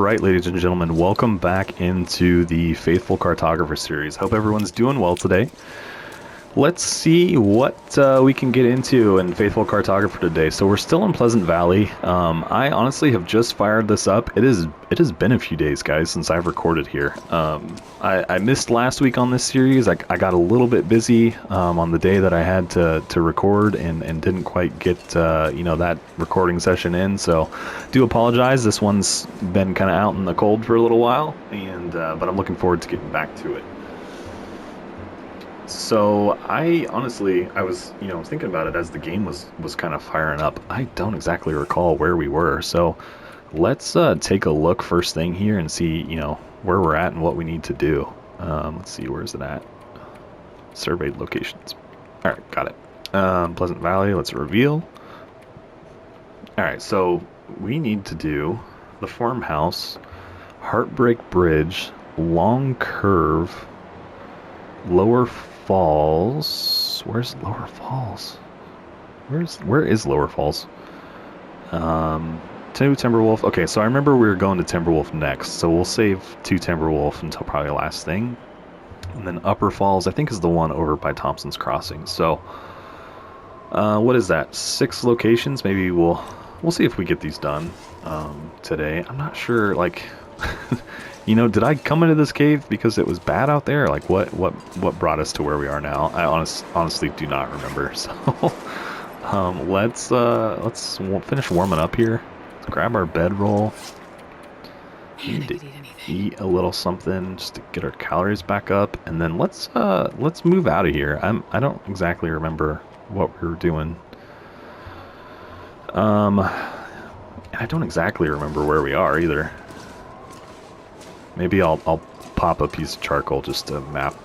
Alright, ladies and gentlemen, welcome back into the Faithful Cartographer series. Hope everyone's doing well today. Let's see what we can get into in Faithful Cartographer today. So we're still in Pleasant Valley. I honestly have just fired this up. It has been a few days, guys, since I've recorded here. I missed last week on this series. I got a little bit busy on the day that I had to record and didn't quite get that recording session in. So do apologize. This one's been kind of out in the cold for a little while, and but I'm looking forward to getting back to it. So I was thinking about it as the game was kind of firing up. I don't exactly recall where we were, so let's take a look first thing here and see where we're at and what we need to do. Let's see, where's it at? Surveyed locations. All right, got it. Pleasant Valley. Let's reveal. All right, so we need to do the farmhouse, Heartbreak Bridge, Long Curve, Lower Falls. Where's Lower Falls? Where is Lower Falls? To Timberwolf. Okay, so I remember we were going to Timberwolf next, so we'll save to Timberwolf until probably last thing. And then Upper Falls, I think, is the one over by Thompson's Crossing. So what is that? 6 locations? Maybe we'll see if we get these done today. I'm not sure, like did I come into this cave because it was bad out there? Like, what brought us to where we are now? I honestly do not remember. So, let's finish warming up here. Let's grab our bedroll. Need to eat a little something just to get our calories back up, and then let's move out of here. I don't exactly remember what we were doing. I don't exactly remember where we are either. Maybe I'll pop a piece of charcoal just to map,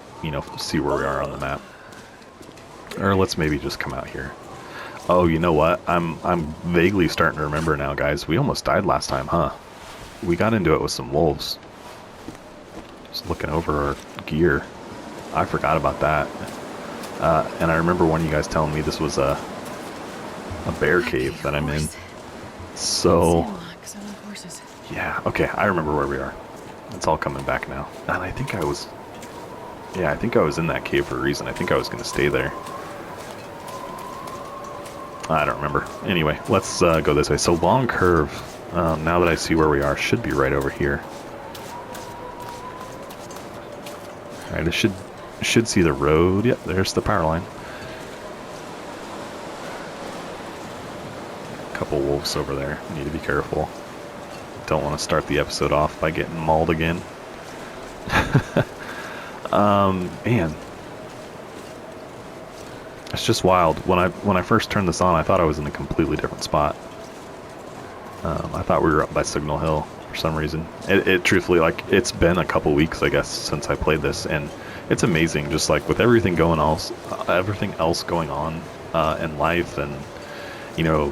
see where we are on the map. Or let's maybe just come out here. Oh, you know what? I'm vaguely starting to remember now, guys. We almost died last time, huh? We got into it with some wolves. Just looking over our gear. I forgot about that. And I remember one of you guys telling me this was a bear cave that I'm in. So, yeah, okay, I remember where we are. It's all coming back now. And I think I was in that cave for a reason. I think I was going to stay there. I don't remember. Anyway, let's go this way. So Long Curve, now that I see where we are, should be right over here. Alright, it should see the road. Yep, there's the power line. A couple wolves over there. Need to be careful. Don't want to start the episode off by getting mauled again. Man, it's just wild. When I first turned this on, I thought I was in a completely different spot. I thought we were up by Signal Hill for some reason. It truthfully, like, it's been a couple weeks, I guess, since I played this, and it's amazing. Just like with everything else going on in life, and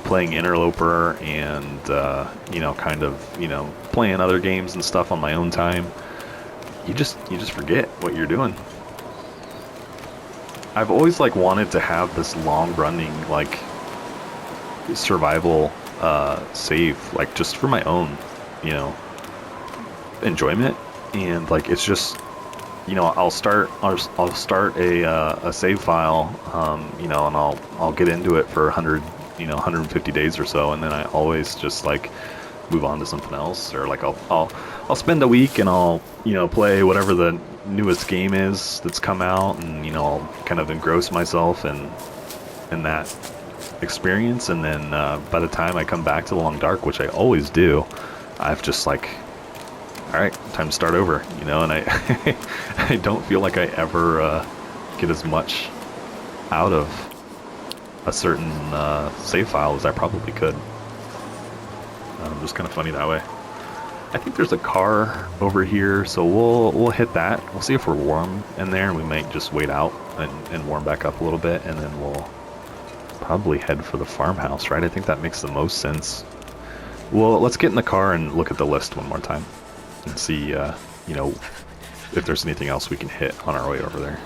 playing Interloper and, kind of, playing other games and stuff on my own time, you just forget what you're doing. I've always, wanted to have this long-running, survival, save, just for my own, enjoyment, and, it's just, I'll start a save file, and I'll get into it for 150 days or so, and then I always just move on to something else, or I'll spend a week and I'll play whatever the newest game is that's come out, and I'll kind of engross myself in that experience, and then by the time I come back to the Long Dark, which I always do, I've just all right, time to start over, and I I don't feel like I ever get as much out of a certain save file as I probably could. Just kind of funny that way. I think there's a car over here, so we'll hit that. We'll see if we're warm in there, and we might just wait out and warm back up a little bit, and then we'll probably head for the farmhouse, right? I think that makes the most sense. Well, let's get in the car and look at the list one more time and see, if there's anything else we can hit on our way over there.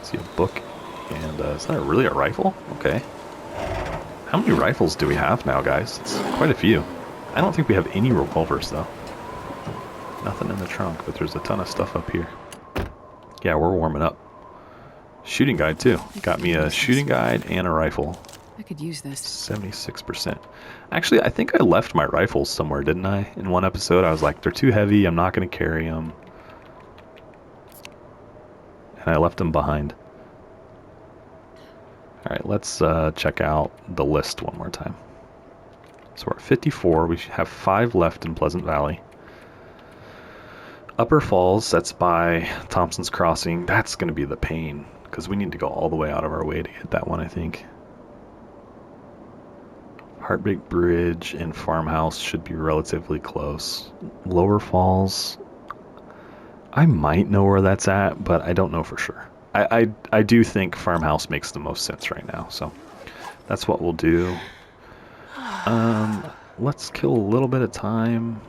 See a book, and is that really a rifle? Okay. How many rifles do we have now, guys? It's quite a few. I don't think we have any revolvers, though. Nothing in the trunk, but there's a ton of stuff up here. Yeah, we're warming up. Shooting guide, too. Got me a shooting guide and a rifle. I could use this. 76%. Actually, I think I left my rifles somewhere, didn't I? In one episode, I was like, they're too heavy. I'm not going to carry them. And I left them behind. Alright, let's check out the list one more time. So we're at 54. We have 5 left in Pleasant Valley. Upper Falls, that's by Thompson's Crossing. That's going to be the pain, because we need to go all the way out of our way to hit that one, I think. Heartbreak Bridge and Farmhouse should be relatively close. Lower Falls, I might know where that's at, but I don't know for sure. I do think Farmhouse makes the most sense right now, so that's what we'll do. Let's kill a little bit of time.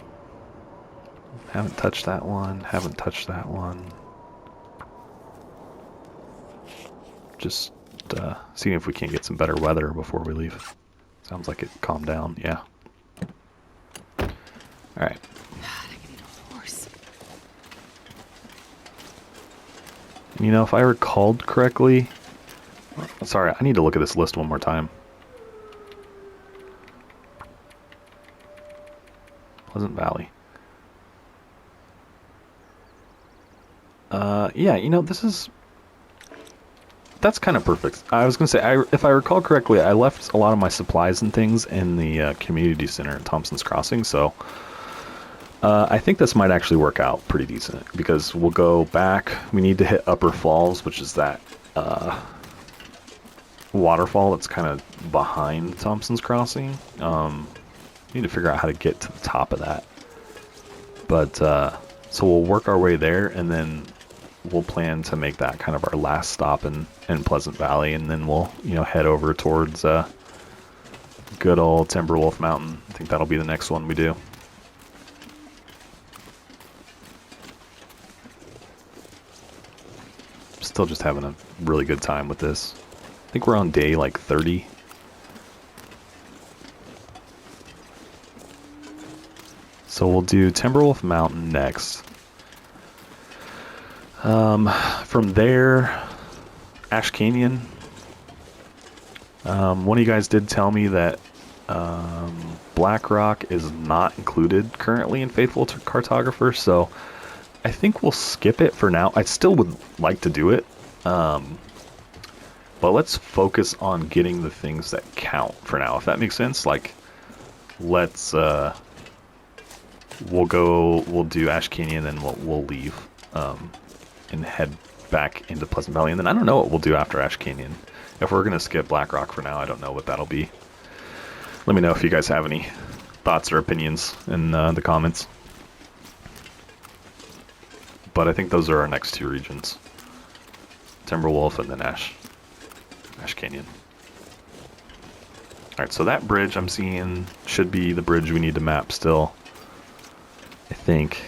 Haven't touched that one. Haven't touched that one. Just seeing if we can't get some better weather before we leave. Sounds like it calmed down. Yeah. All right. God, I could eat a horse. You know, if I recalled correctly... Sorry, I need to look at this list one more time. Pleasant Valley. Yeah, you know, that's kind of perfect. I was going to say, if I recall correctly, I left a lot of my supplies and things in the community center at Thompson's Crossing, so I think this might actually work out pretty decent, because we'll go back. We need to hit Upper Falls, which is that waterfall that's kind of behind Thompson's Crossing. Need to figure out how to get to the top of that. But, so we'll work our way there, and then we'll plan to make that kind of our last stop in Pleasant Valley, and then we'll, you know, head over towards good old Timberwolf Mountain. I think that'll be the next one we do. Still just having a really good time with this. I think we're on day like 30. So we'll do Timberwolf Mountain next. From there, Ash Canyon. One of you guys did tell me that Black Rock is not included currently in Faithful Cartographer, so I think we'll skip it for now. I still would like to do it, but let's focus on getting the things that count for now, if that makes sense. Like, let's we'll do Ash Canyon, and we'll leave and head back into Pleasant Valley, and then I don't know what we'll do after Ash Canyon. If we're gonna skip Black Rock for now, I don't know what that'll be. Let me know if you guys have any thoughts or opinions in the comments. But I think those are our next 2 regions: Timberwolf and then Ash Canyon. All right, so that bridge I'm seeing should be the bridge we need to map still, I think.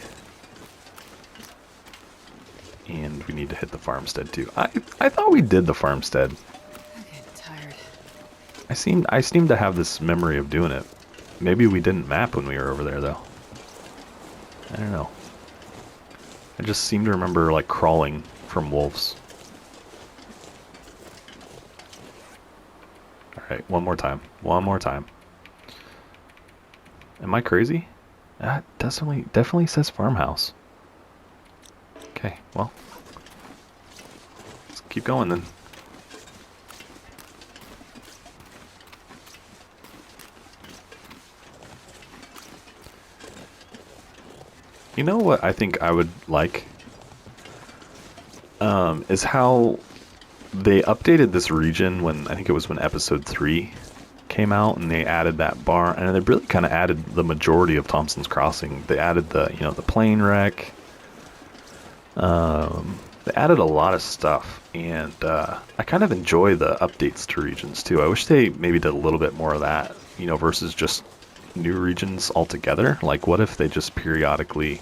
And we need to hit the farmstead too. I thought we did the farmstead. I'm getting tired. I seem to have this memory of doing it. Maybe we didn't map when we were over there though. I don't know. I just seem to remember like crawling from wolves. Alright, one more time. One more time. Am I crazy? That definitely says farmhouse. Okay, well, let's keep going then. You know what I think I would like? Is how they updated this region when, I think it was when episode 3 came out, and they added that barn, and they really kind of added the majority of Thompson's Crossing. They added the, you know, the plane wreck. They added a lot of stuff, and I kind of enjoy the updates to regions too. I wish they maybe did a little bit more of that, you know, versus just new regions altogether. Like, what if they just periodically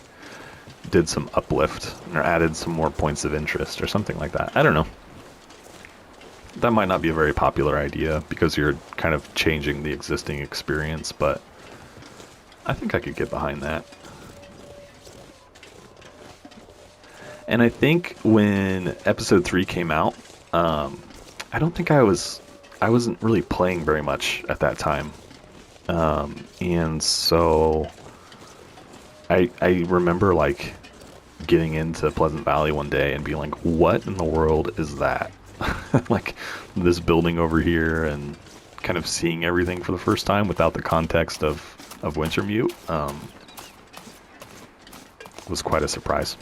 did some uplift or added some more points of interest or something like that? I don't know. That might not be a very popular idea because you're kind of changing the existing experience, but I think I could get behind that. And I think when episode 3 came out, I don't think I wasn't really playing very much at that time. And so I remember like getting into Pleasant Valley one day and being like, what in the world is that? Like this building over here, and kind of seeing everything for the first time without the context of Wintermute was quite a surprise.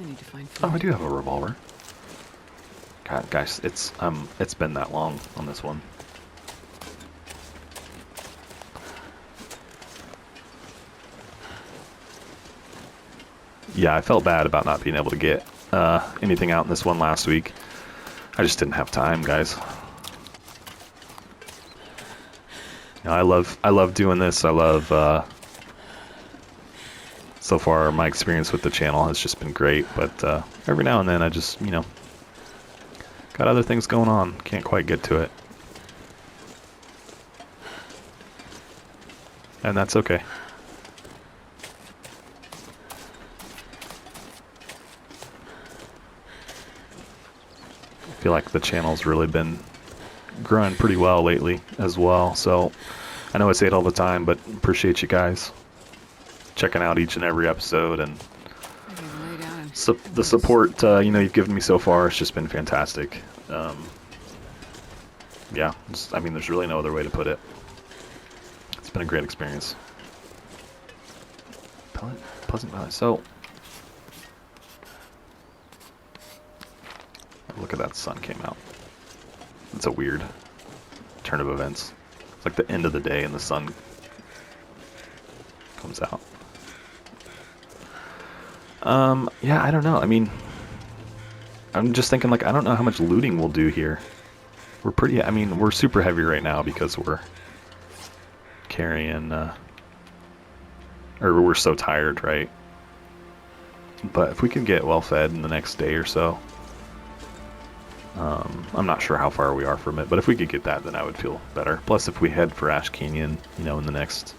I need to find food. Oh, I do have a revolver. God, guys, it's been that long on this one. Yeah, I felt bad about not being able to get anything out in this one last week. I just didn't have time, guys. You know, I love doing this. I love so far my experience with the channel has just been great, but every now and then I just, you know, got other things going on. Can't quite get to it. And that's okay. I feel like the channel's really been growing pretty well lately as well. So I know I say it all the time, but appreciate you guys checking out each and every episode, and the support you know, you've given me so far. It's just been fantastic. Yeah, I mean, there's really no other way to put it. It's been a great experience. Pleasant Valley. So look at that, sun came out. It's a weird turn of events. It's like the end of the day and the sun comes out. Yeah, I don't know. I mean, I'm just thinking, like, I don't know how much looting we'll do here. I mean, we're super heavy right now because we're carrying, or we're so tired, right? But if we can get well fed in the next day or so, I'm not sure how far we are from it, but if we could get that, then I would feel better. Plus, if we head for Ash Canyon, you know, in the next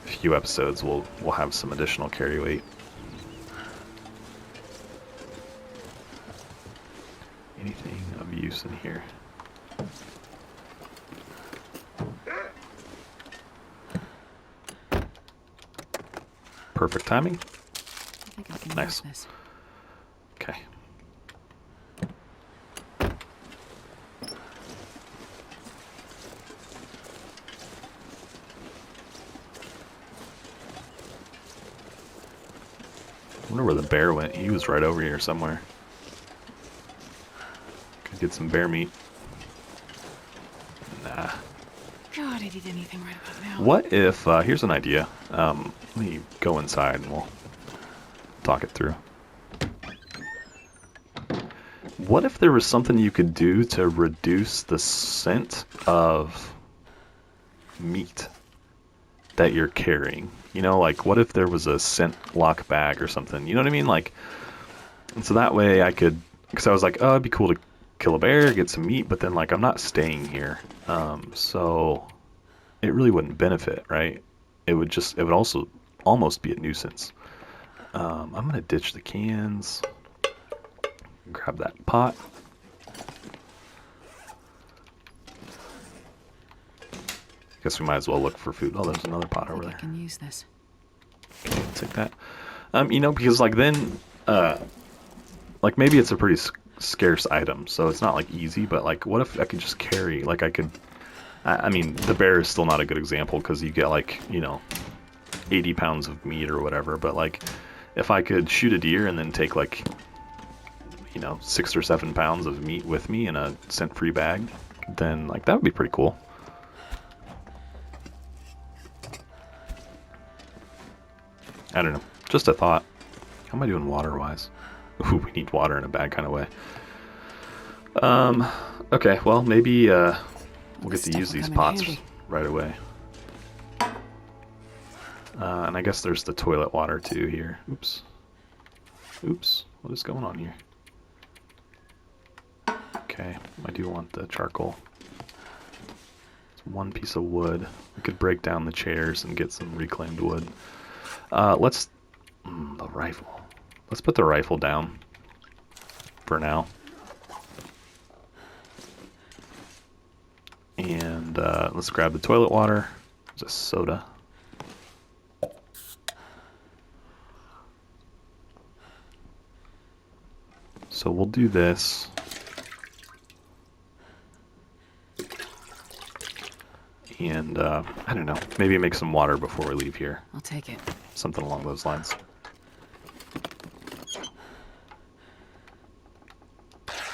few episodes, we'll have some additional carry weight. Anything of use in here? Perfect timing. I think I can Nice. use this. Okay. I wonder where the bear went. He was right over here somewhere. Could get some bear meat. Nah. God, I'd eat anything right about now. What if, here's an idea. Let me go inside and we'll talk it through. What if there was something you could do to reduce the scent of meat that you're carrying? You know, like, what if there was a scent lock bag or something? You know what I mean? Like, and so that way I could, because I was like, oh, it'd be cool to kill a bear, get some meat, but then, like, I'm not staying here. So it really wouldn't benefit, right? It would also almost be a nuisance. I'm going to ditch the cans. Grab that pot. Guess we might as well look for food. Oh, there's another pot over I there. can use this. Okay, I'll take that. You know, because like then, like maybe it's a pretty scarce item, so it's not like easy. But like, what if I could just carry? Like I could. I mean, the bear is still not a good example because you get like, you know, 80 pounds of meat or whatever. But like, if I could shoot a deer and then take like, you know, 6 or 7 pounds of meat with me in a scent-free bag, then like that would be pretty cool. I don't know. Just a thought. How am I doing water-wise? Ooh, we need water in a bad kind of way. Okay, well, maybe we'll get to use these pots right away. And I guess there's the toilet water too here. Oops. Oops. What is going on here? Okay, I do want the charcoal. It's one piece of wood. We could break down the chairs and get some reclaimed wood. Let's... the rifle. Let's put the rifle down for now. And let's grab the toilet water. There's a soda. So we'll do this. And I don't know, maybe make some water before we leave here. I'll take it. Something along those lines.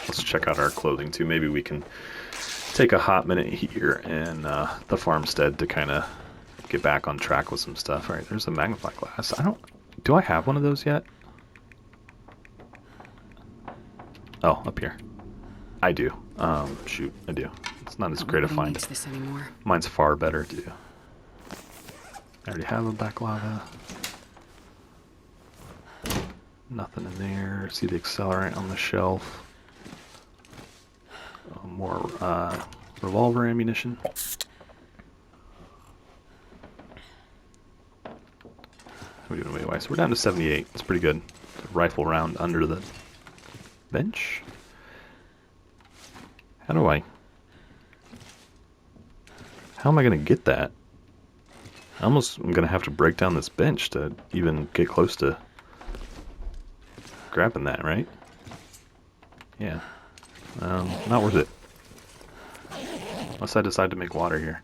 Let's check out our clothing too. Maybe we can take a hot minute here in the farmstead to kind of get back on track with some stuff. All right, there's a magnifying glass. Do I have one of those yet? Oh, up here. I do. Shoot, I do. It's not as great a find. This anymore. Mine's far better too. I already have a baklava. Nothing in there. See the accelerant on the shelf. More revolver ammunition. How are we doing weight-wise? So we're down to 78. That's pretty good. Rifle round under the bench. How am I going to get that? I'm going to have to break down this bench to even get close to grabbing that, right? Yeah. Not worth it. Unless I decide to make water here.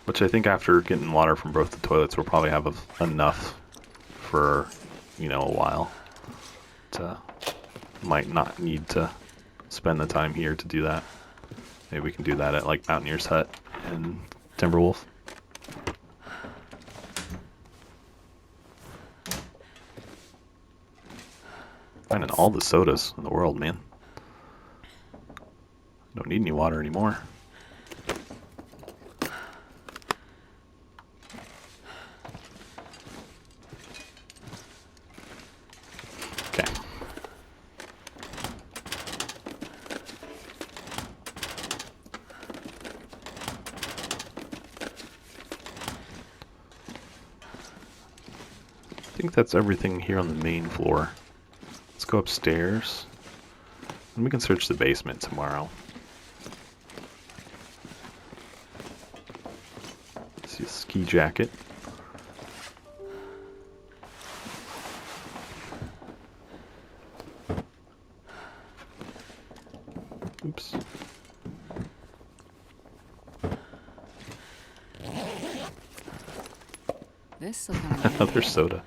Which I think after getting water from both the toilets, we'll probably have enough for, you know, a while. Might not need to spend the time here to do that. Maybe we can do that at like Mountaineer's Hut and Timberwolf. Finding all the sodas in the world, man. Don't need any water anymore. Okay. I think that's everything here on the main floor. Let's go upstairs. And we can search the basement tomorrow. See a ski jacket. Oops. This will come in Another soda.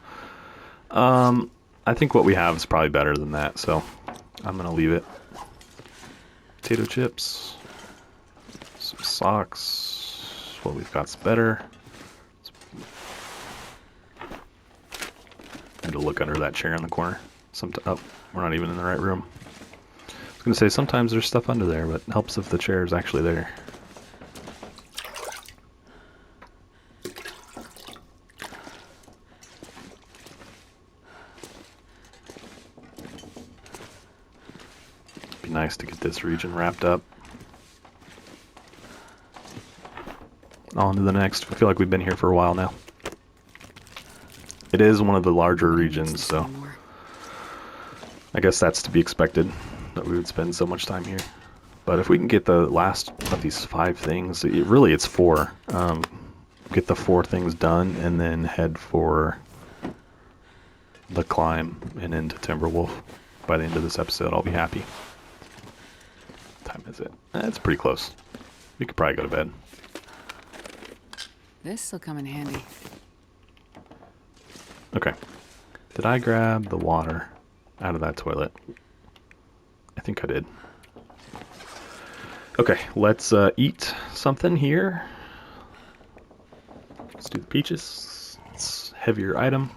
I think what we have is probably better than that, so I'm gonna leave it. Potato chips, some socks. What we've got's better. Need to look under that chair in the corner. Oh, we're not even in the right room. I was gonna say sometimes there's stuff under there, but it helps if the chair is actually there. Nice to get this region wrapped up. On to the next. I feel like we've been here for a while now. It is one of the larger regions, so I guess that's to be expected that we would spend so much time here. But if we can get the last of these 5 things, it's 4. Get the 4 things done and then head for the climb and into Timberwolf. By the end of this episode, I'll be happy. Time is it? It's pretty close. We could probably go to bed. This'll come in handy. Okay. Did I grab the water out of that toilet? I think I did. Okay, let's eat something here. Let's do the peaches. It's a heavier item.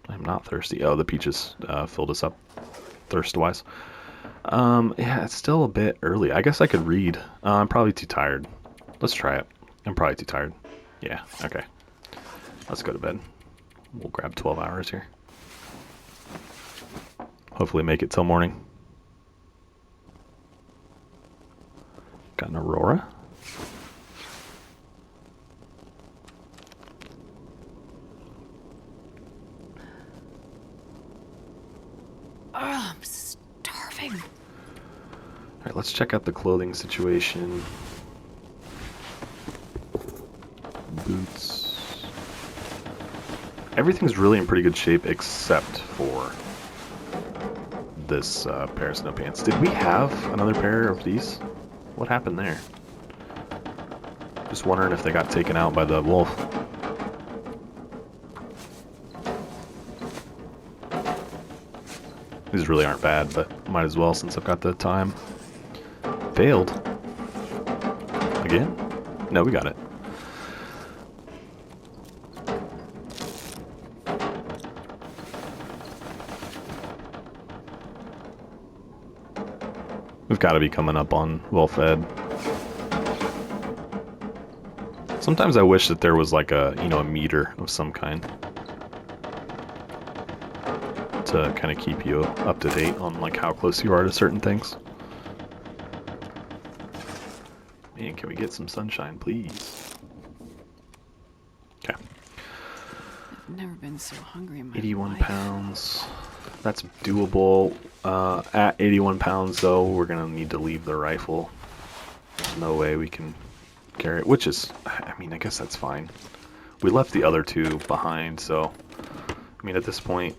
I'm not thirsty. Oh, the peaches filled us up thirst-wise. Yeah, it's still a bit early. I guess I could read. I'm probably too tired. Let's try it. I'm probably too tired. Yeah, okay. Let's go to bed. We'll grab 12 hours here. Hopefully make it till morning. Got an Aurora. Oh, I'm starving. Alright, let's check out the clothing situation. Boots. Everything's really in pretty good shape except for this pair of snow pants. Did we have another pair of these? What happened there? Just wondering if they got taken out by the wolf. These really aren't bad, but might as well since I've got the time. Failed. Again? No, we got it. We've got to be coming up on well-fed. Sometimes I wish that there was like a, you know, a meter of some kind to kind of keep you up to date on like how close you are to certain things. Man, can we get some sunshine, please? Okay. I've never been so hungry in my 81 life. pounds. That's doable. At 81 pounds, though, we're going to need to leave the rifle. There's no way we can carry it, which is, I mean, I guess that's fine. We left the other two behind, so, I mean, at this point,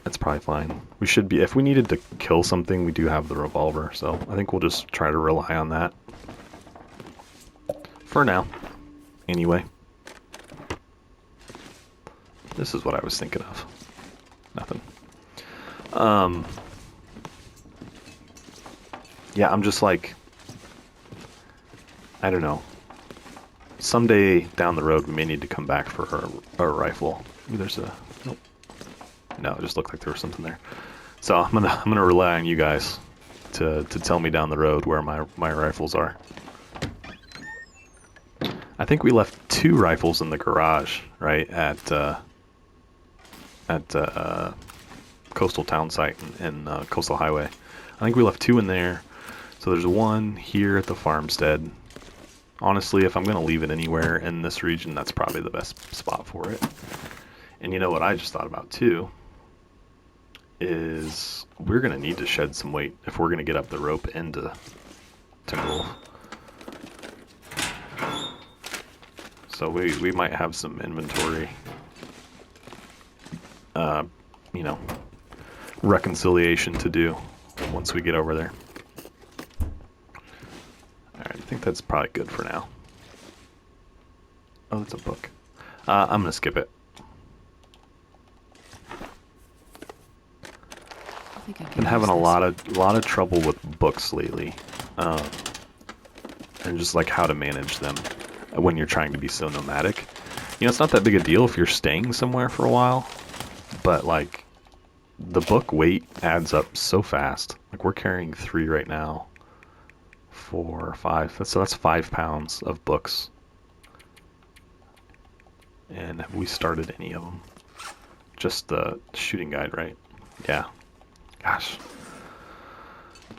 that's probably fine. We should be, if we needed to kill something, we do have the revolver, so I think we'll just try to rely on that. For now. Anyway. This is what I was thinking of. Nothing. Yeah, I'm just like, I don't know. Someday down the road, we may need to come back for our rifle. Ooh, there's a, nope. No, it just looked like there was something there. So I'm gonna rely on you guys to tell me down the road where my rifles are. I think we left 2 rifles in the garage, right, at Coastal Town Site and Coastal Highway. I think we left 2 in there. So there's 1 here at the farmstead. Honestly, if I'm going to leave it anywhere in this region, that's probably the best spot for it. And you know what I just thought about too? Is we're going to need to shed some weight if we're going to get up the rope into Timberwolf. So we might have some inventory, you know, reconciliation to do once we get over there. Alright, I think that's probably good for now. Oh, that's a book. I'm gonna skip it. I think I can Been having use a this. lot of trouble with books lately, and just like how to manage them when you're trying to be so nomadic. You know, it's not that big a deal if you're staying somewhere for a while, but like the book weight adds up so fast. Like we're carrying 3 right now. 4, 5. So that's 5 pounds of books. And have we started any of them? Just the shooting guide, right? Yeah. Gosh.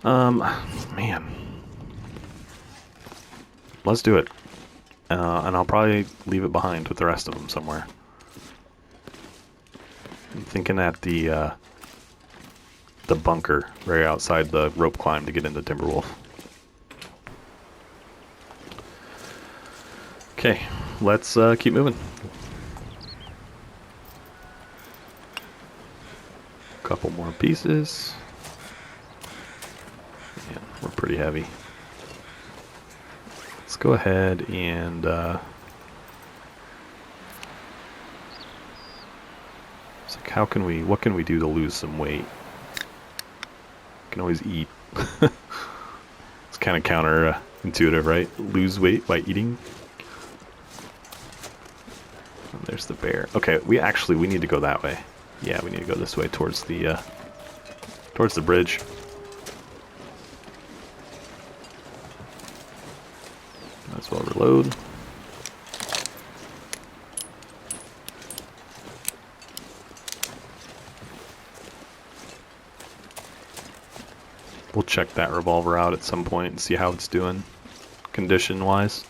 Man. Let's do it. And I'll probably leave it behind with the rest of them somewhere. I'm thinking at the bunker right outside the rope climb to get into Timberwolf. Okay, let's keep moving. Couple more pieces. Yeah, we're pretty heavy. Let's go ahead and it's like what can we do to lose some weight? Can always eat. It's kind of counterintuitive, right? Lose weight by eating. And there's the bear. Okay, we need to go that way. Yeah, we need to go this way towards the bridge. Might as well reload. We'll check that revolver out at some point and see how it's doing condition-wise.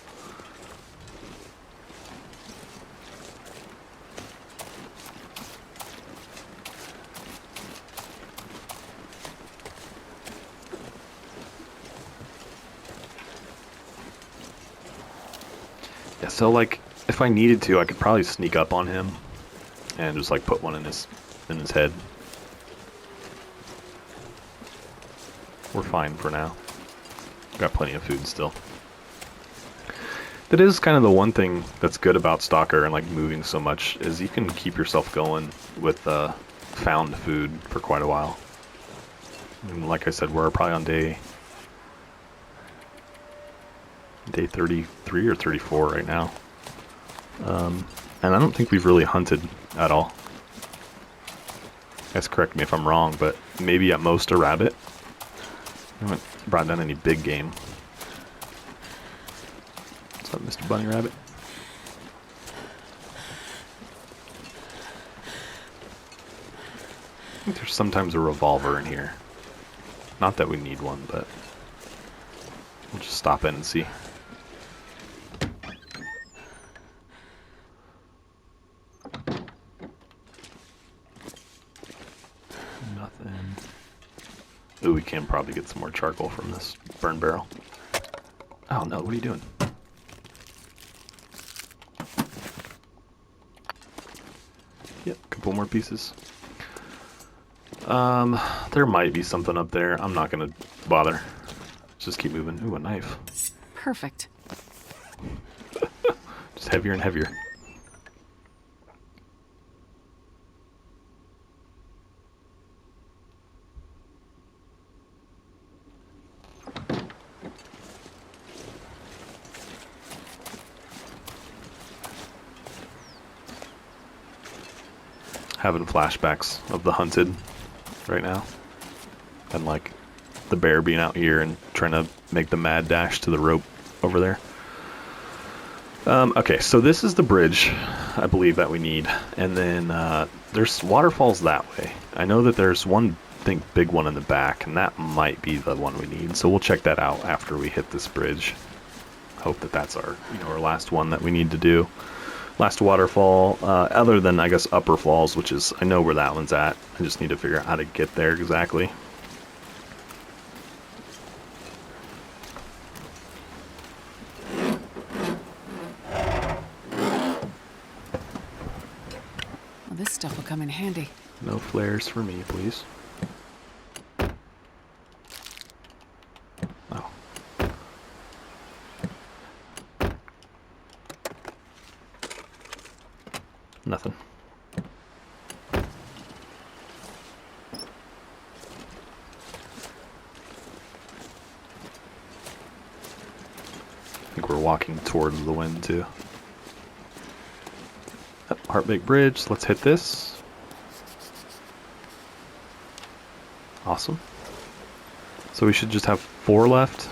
Yeah, so like if I needed to, I could probably sneak up on him and just like put one in his head. We're fine for now. Got plenty of food still. That is kind of the one thing that's good about Stalker and like moving so much is you can keep yourself going with found food for quite a while. And like I said, we're probably on day 33 or 34 right now. And I don't think we've really hunted at all. Guys, correct me if I'm wrong, but maybe at most a rabbit. I haven't brought down any big game. What's up, Mr. Bunny Rabbit? I think there's sometimes a revolver in here. Not that we need one, but we'll just stop in and see. Nothing. Ooh, we can probably get some more charcoal from this burn barrel. Oh no, what are you doing? Yep, a couple more pieces. There might be something up there. I'm not gonna bother. Let's just keep moving. Ooh, a knife. Perfect. Just heavier and heavier. Having flashbacks of the hunted right now, and like the bear being out here and trying to make the mad dash to the rope over there. Okay, so this is the bridge, I believe, that we need, and then there's waterfalls that way. I know that there's one, I think, big one in the back, and that might be the one we need. So we'll check that out after we hit this bridge. Hope that that's our, our last one that we need to do. Last waterfall, other than, I guess, Upper Falls, which is, I know where that one's at. I just need to figure out how to get there exactly. Well, this stuff will come in handy. No flares for me, please. Oh. Nothing. I think we're walking towards the wind too. Yep, Heartbreak Bridge. Let's hit this. Awesome. So we should just have 4 left.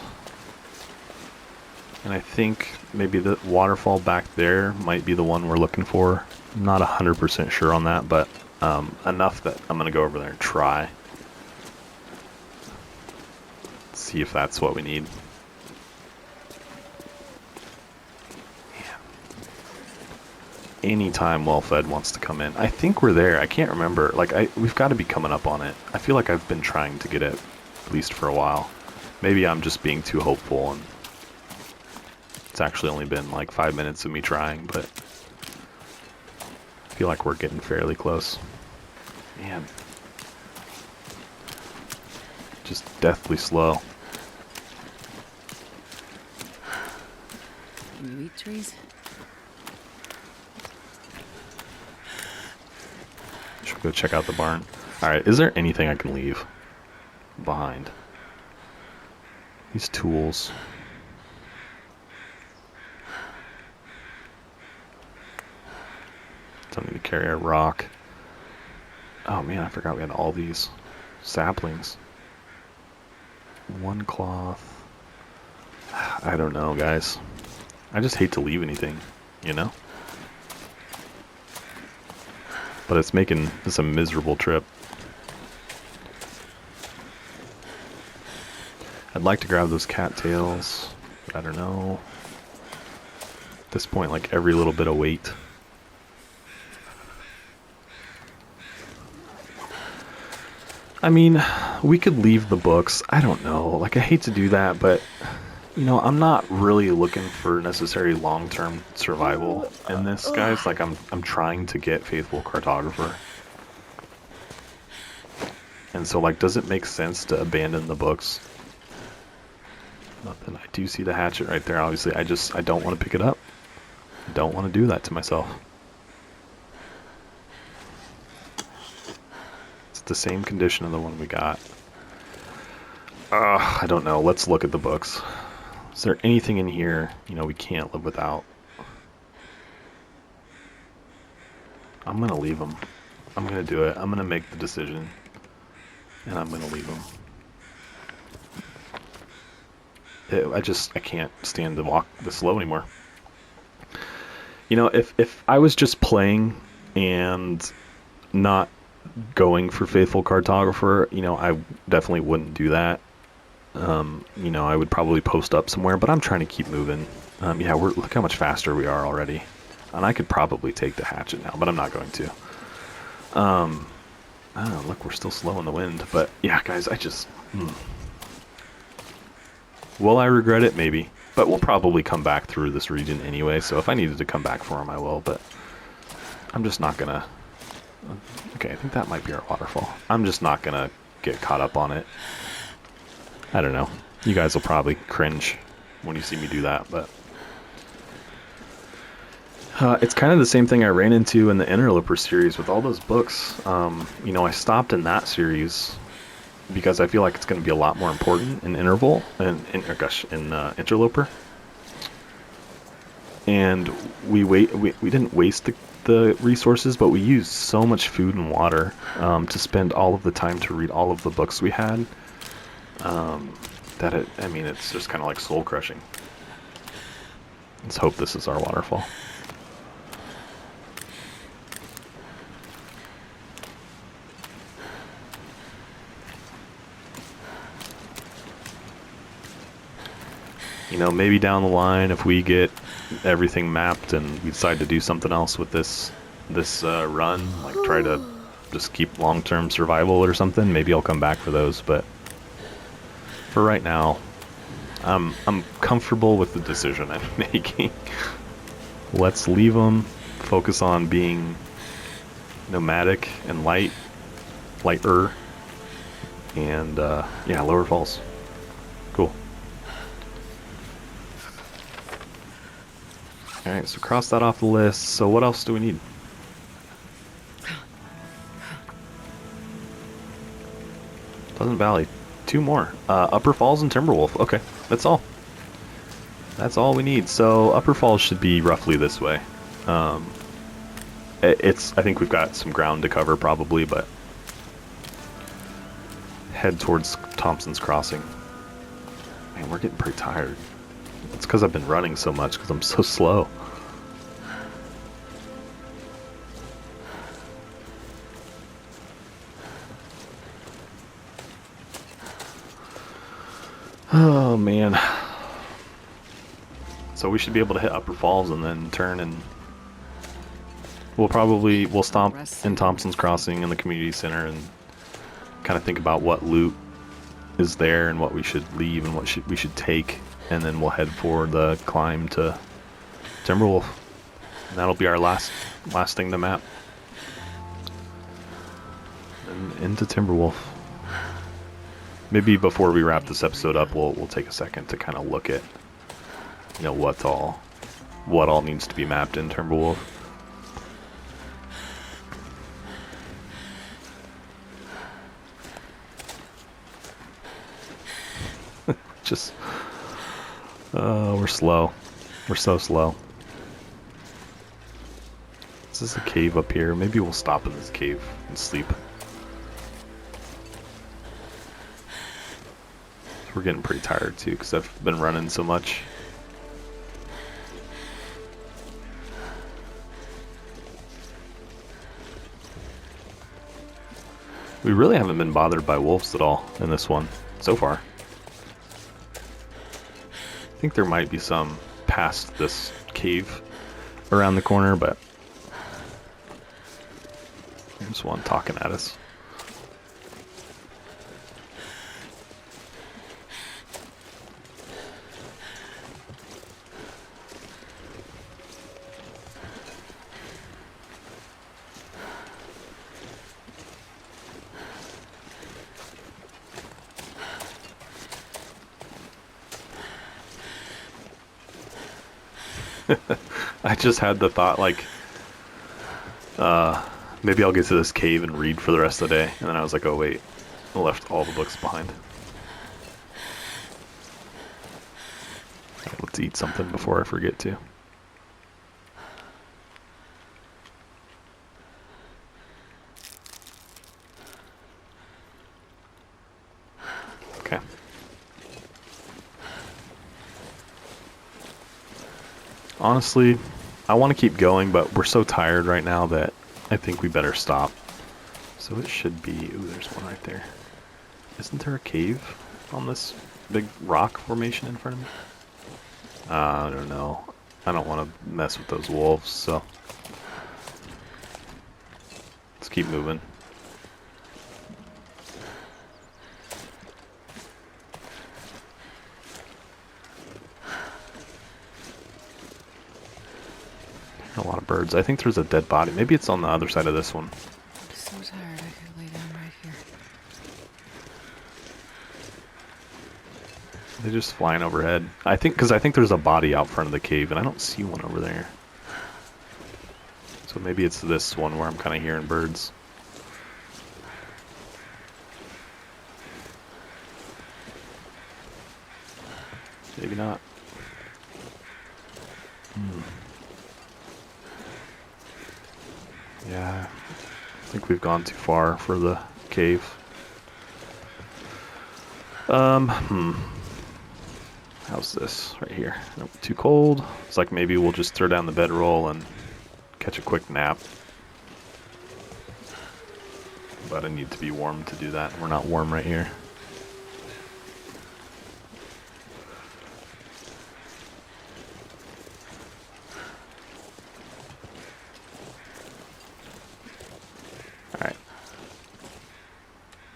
And I think maybe the waterfall back there might be the one we're looking for. I'm not 100% sure on that, but enough that I'm going to go over there and try. See if that's what we need. Man. Anytime Well-Fed wants to come in. I think we're there. I can't remember. Like, we've got to be coming up on it. I feel like I've been trying to get it at least for a while. Maybe I'm just being too hopeful, and it's actually only been like 5 minutes of me trying, but I feel like we're getting fairly close. Man. Just deathly slow. Can you eat trees? Should we go check out the barn? Alright, is there anything I can leave behind? These tools. Don't need to carry a rock. Oh man, I forgot we had all these saplings. 1 cloth. I don't know, guys. I just hate to leave anything, you know? But it's making this a miserable trip. I'd like to grab those cattails, but I don't know. At this point, like every little bit of weight. I mean, we could leave the books. I don't know. Like, I hate to do that, but, you know, I'm not really looking for necessary long-term survival in this, guys. Like, I'm trying to get Faithful Cartographer. And so, like, does it make sense to abandon the books? Nothing. I do see the hatchet right there, obviously. I don't want to pick it up. I don't want to do that to myself. The same condition of the one we got. I don't know. Let's look at the books. Is there anything in here, you know, we can't live without? I'm going to leave them. I'm going to do it. I'm going to make the decision. And I'm going to leave them. I can't stand to walk this slow anymore. You know, if I was just playing and not going for Faithful Cartographer, you know, I definitely wouldn't do that. You know, I would probably post up somewhere, but I'm trying to keep moving. Yeah, look how much faster we are already. And I could probably take the hatchet now, but I'm not going to. Oh, look, we're still slow in the wind. But yeah, guys, will I regret it? Maybe. But we'll probably come back through this region anyway, so if I needed to come back for him, I will, but I'm just not gonna... Okay, I think that might be our waterfall. I'm just not gonna get caught up on it. I don't know. You guys will probably cringe when you see me do that, but... it's kind of the same thing I ran into in the Interloper series with all those books. You know, I stopped in that series because I feel like it's going to be a lot more important in Interloper. And we didn't waste the resources, but we used so much food and water to spend all of the time to read all of the books we had that it's just kind of like soul crushing. Let's hope this is our waterfall. You know, maybe down the line, if we get everything mapped and we decide to do something else with this run, like try to just keep long-term survival or something, maybe I'll come back for those. But for right now, I'm comfortable with the decision I'm making. Let's leave them, focus on being nomadic and lighter, and yeah, Lower Falls. Cool. Alright, so cross that off the list. So what else do we need? Pleasant Valley. 2 more. Upper Falls and Timberwolf. Okay, that's all. That's all we need. So Upper Falls should be roughly this way. I think we've got some ground to cover probably, but head towards Thompson's Crossing. Man, we're getting pretty tired. It's because I've been running so much because I'm so slow. Oh man. So we should be able to hit Upper Falls and then turn, and we'll stomp in Thompson's Crossing in the community center and kind of think about what loot is there and what we should leave and what we should take. And then we'll head for the climb to Timberwolf. And that'll be our last thing to map. And into Timberwolf. Maybe before we wrap this episode up, we'll take a second to kind of look at, you know, what all needs to be mapped in Timberwolf. Just... we're slow. We're so slow. Is this a cave up here? Maybe we'll stop in this cave and sleep. We're getting pretty tired too because I've been running so much. We really haven't been bothered by wolves at all in this one so far. think there might be some past this cave around the corner, but there's one talking at us. I just had the thought, like, maybe I'll get to this cave and read for the rest of the day. And then I was like, oh wait, I left all the books behind. Right, let's eat something before I forget to. Okay. Honestly, I want to keep going, but we're so tired right now that I think we better stop. So it should be... Ooh, there's one right there. Isn't there a cave on this big rock formation in front of me? I don't know. I don't want to mess with those wolves, so... Let's keep moving. A lot of birds. I think there's a dead body. Maybe it's on the other side of this one. I'm so tired I could lay down right here. They're just flying overhead. I think, because I think there's a body out front of the cave, and I don't see one over there. So maybe it's this one where I'm kind of hearing birds. Maybe not. Yeah, I think we've gone too far for the cave. How's this right here? Nope, too cold. It's like maybe we'll just throw down the bedroll and catch a quick nap. But I need to be warm to do that. We're not warm right here. Alright.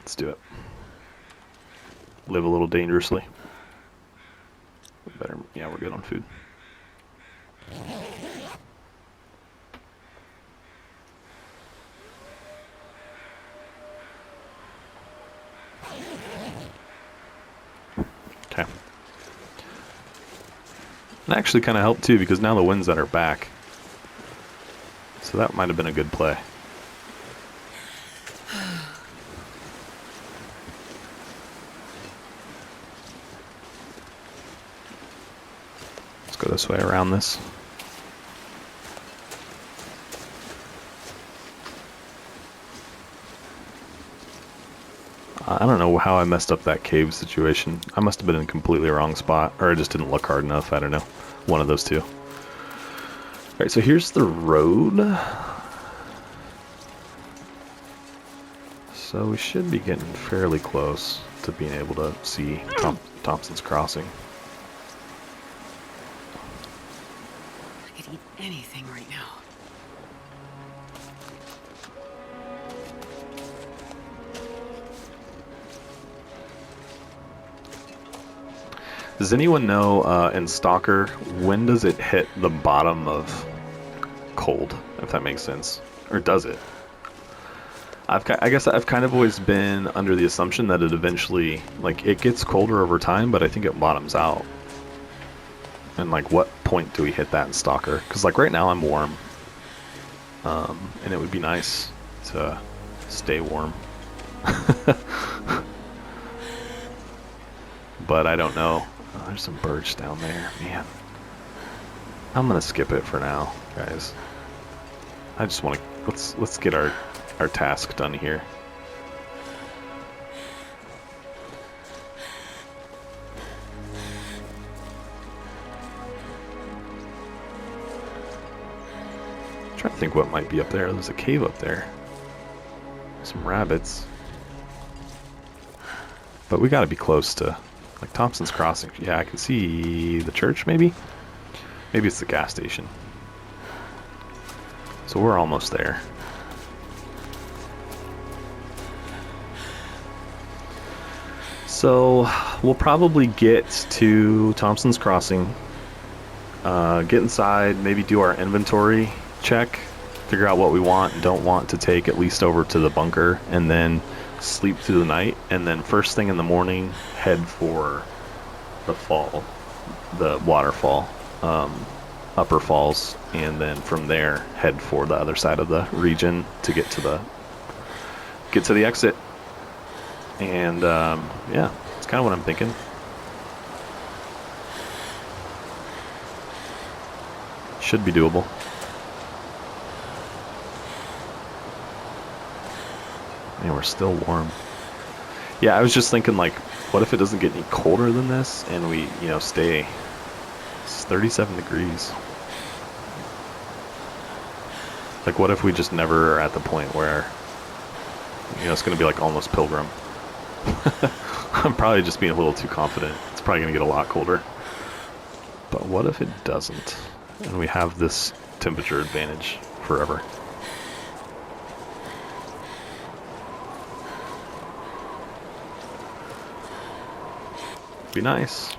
Let's do it. Live a little dangerously. Better, yeah, we're good on food. Okay. It actually kind of helped too, because now the wind's at our back. So that might have been a good play. Let's go this way around this. I don't know how I messed up that cave situation. I must have been in a completely wrong spot, or I just didn't look hard enough. I don't know. One of those two. Alright, so here's the road. So we should be getting fairly close to being able to see Thompson's Crossing. I could eat anything right now. Does anyone know in Stalker, when does it hit the bottom of cold, if that makes sense? Or does it? I guess I've kind of always been under the assumption that it eventually, like, it gets colder over time, but I think it bottoms out. And, like, what point do we hit that in Stalker? Because, like, right now I'm warm. And it would be nice to stay warm. But I don't know. Oh, there's some birds down there, man. I'm gonna skip it for now, guys. I just want to let's get our task done here. I'm trying to think what might be up there. There's a cave up there. Some rabbits. But we gotta be close to Like Thompson's Crossing. Yeah, I can see the church, maybe? Maybe it's the gas station. So we're almost there. So we'll probably get to Thompson's Crossing, get inside, maybe do our inventory check, figure out what we want and don't want to take, at least over to the bunker, and then sleep through the night, and then first thing in the morning head for the fall, the waterfall, upper falls, and then from there head for the other side of the region to get to the exit. And yeah, it's kind of what I'm thinking. Should be doable. And we're still warm. Yeah, I was just thinking, like, what if it doesn't get any colder than this and we, you know, stay. It's 37 degrees. Like, what if we just never are at the point where, you know, it's going to be like almost Pilgrim. I'm probably just being a little too confident. It's probably going to get a lot colder. But what if it doesn't? And we have this temperature advantage forever. Be nice.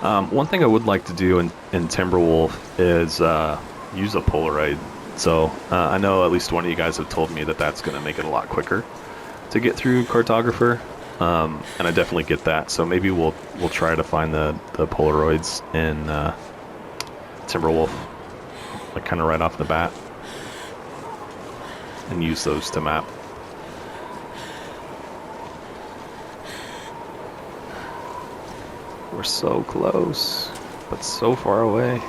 One thing I would like to do in Timberwolf is use a Polaroid. So I know at least one of you guys have told me that that's going to make it a lot quicker to get through Cartographer, and I definitely get that. So maybe we'll try to find the Polaroids in Timberwolf, like kind of right off the bat, and use those to map. We're so close, but so far away.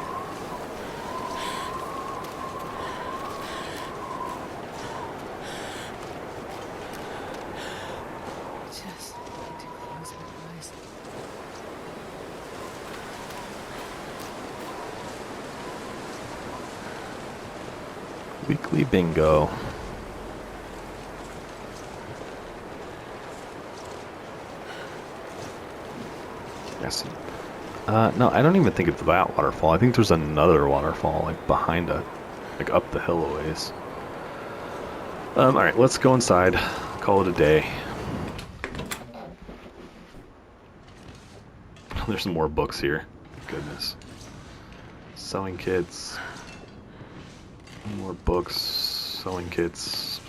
Just need to close my eyes. Weekly bingo. Yes. No, I don't even think it's that waterfall. I think there's another waterfall, like behind it, like up the hill a ways. Alright, let's go inside. Call it a day. There's some more books here. Goodness. Sewing kits. More books. Sewing kits.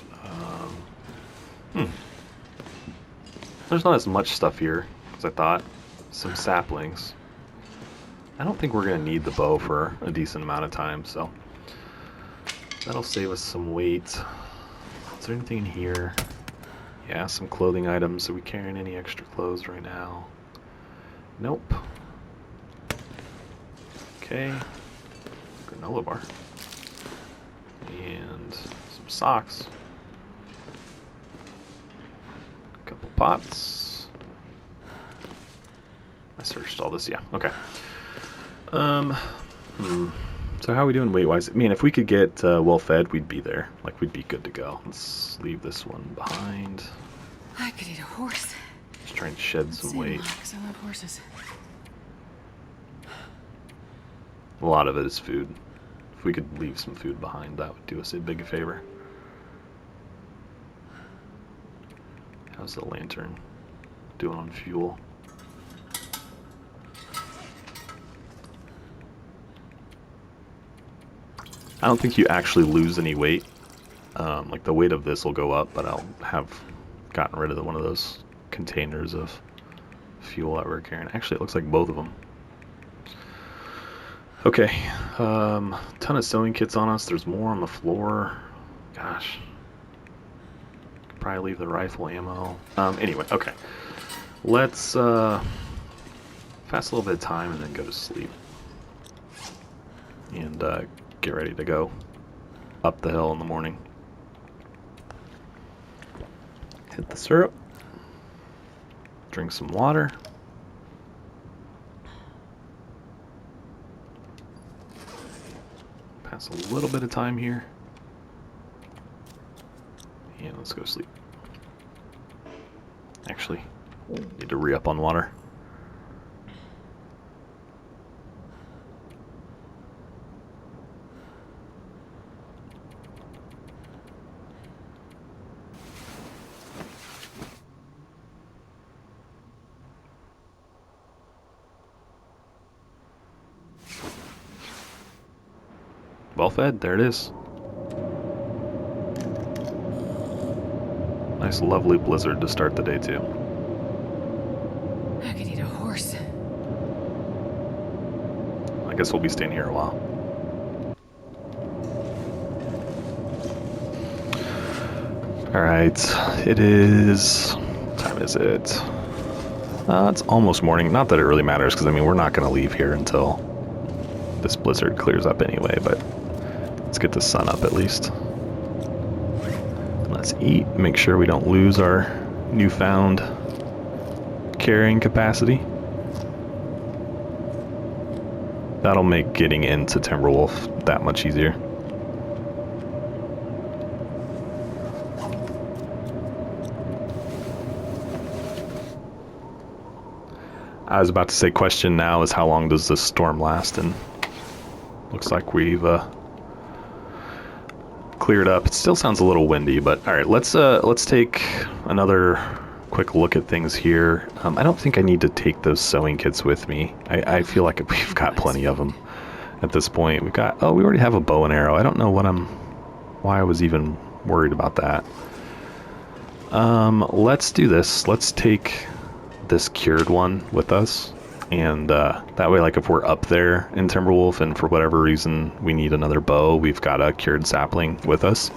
There's not as much stuff here as I thought. Some saplings. I don't think we're going to need the bow for a decent amount of time, so that'll save us some weight. Is there anything in here? Yeah, some clothing items. Are we carrying any extra clothes right now? Nope. Okay. Granola bar. And some socks. A couple pots. I searched all this, yeah, okay. So how are we doing weight-wise? I mean, if we could get well-fed, we'd be there. Like, we'd be good to go. Let's leave this one behind. I could eat a horse. Just trying to shed some weight. Because I love horses. A lot of it is food. If we could leave some food behind, that would do us a big favor. How's the lantern doing on fuel? I don't think you actually lose any weight. Like the weight of this will go up, but I'll have gotten rid of one of those containers of fuel that we're carrying. Actually, it looks like both of them. Okay, ton of sewing kits on us. There's more on the floor. Gosh, could probably leave the rifle ammo. Anyway, okay, let's pass a little bit of time and then go to sleep and get ready to go up the hill in the morning. Hit the syrup. Drink some water. Pass a little bit of time here. And let's go sleep. actually need to re-up on water. Well fed, there it is. Nice lovely blizzard to start the day too. I could eat a horse. I guess we'll be staying here a while. Alright, it is... what time is it? It's almost morning. Not that it really matters, because I mean, we're not going to leave here until this blizzard clears up anyway, but let's get the sun up at least. Let's eat, make sure we don't lose our newfound carrying capacity. That'll make getting into Timberwolf that much easier. I was about to say, question now is how long does this storm last, and looks like we've cleared up. It still sounds a little windy, but all right, let's take another quick look at things here. I don't think I need to take those sewing kits with me. I feel like we've got plenty of them at this point. We've got, oh, we already have a bow and arrow. I don't know why I was even worried about that. Let's do this. Let's take this cured one with us, and that way, like, if we're up there in Timberwolf and for whatever reason we need another bow, we've got a cured sapling with us.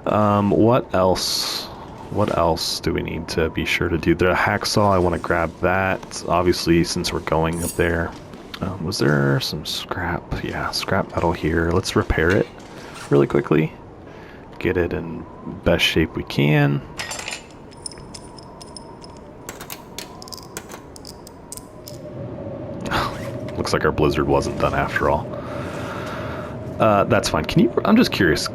What else do we need to be sure to do? The hacksaw, I want to grab that, obviously, since we're going up there. Was there some scrap? Yeah, scrap metal here. Let's repair it really quickly, get it in best shape we can. Looks like our blizzard wasn't done after all. That's fine. Can you... I'm just curious.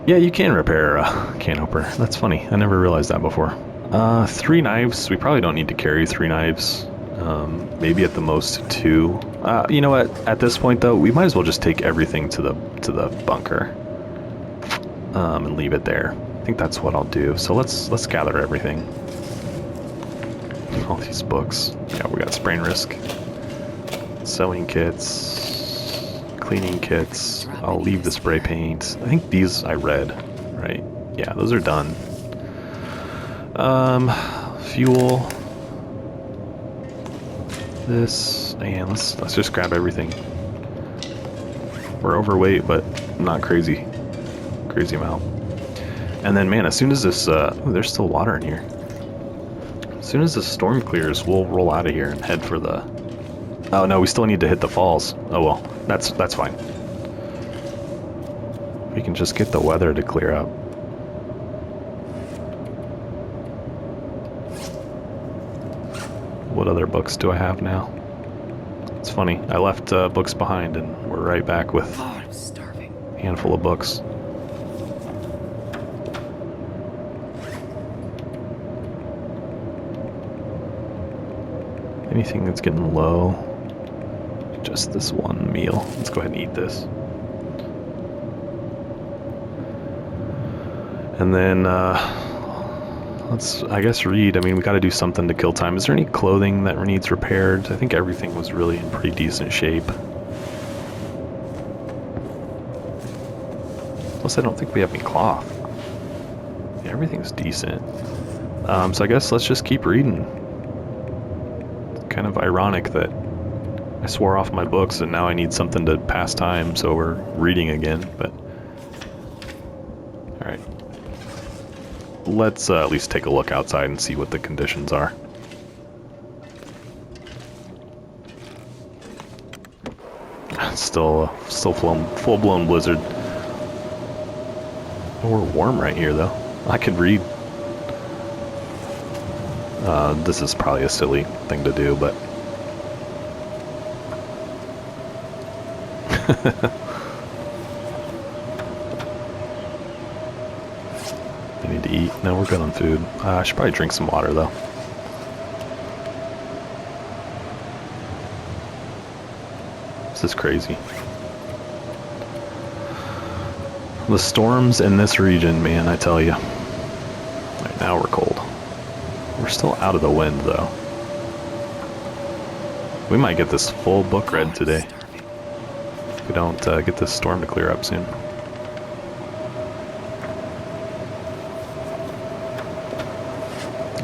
Yeah, you can repair a can opener. That's funny. I never realized that before. 3 knives. We probably don't need to carry 3 knives. Maybe at the most 2. You know what? At this point, though, we might as well just take everything to the bunker and leave it there. I think that's what I'll do. So let's gather everything. All these books. Yeah, we got sprain risk. Sewing kits, cleaning kits. I'll leave the spray paint. I think these I read, right? Yeah, those are done. Fuel. This, and let's just grab everything. We're overweight, but not crazy amount. And then, man, as soon as this, ooh, there's still water in here. As soon as the storm clears, we'll roll out of here and head for the... Oh no, we still need to hit the falls. Oh well, that's fine. We can just get the weather to clear up. What other books do I have now? It's funny, I left books behind and we're right back with I'm starving. a handful of books. Anything that's getting low. Just this one meal. Let's go ahead and eat this. And then, let's, I guess, read. I mean, we got to do something to kill time. Is there any clothing that needs repaired? I think everything was really in pretty decent shape. Plus, I don't think we have any cloth. Yeah, everything's decent. So I guess let's just keep reading. It's kind of ironic that I swore off my books and now I need something to pass time, so we're reading again, but... Alright. Let's at least take a look outside and see what the conditions are. Still full-blown blizzard. Oh, we're warm right here, though. I could read. This is probably a silly thing to do, but... I need to eat. No, we're good on food. I should probably drink some water, though. This is crazy. The storms in this region, man, I tell you. Right now we're cold. We're still out of the wind, though. We might get this full book read today. If we don't get this storm to clear up soon.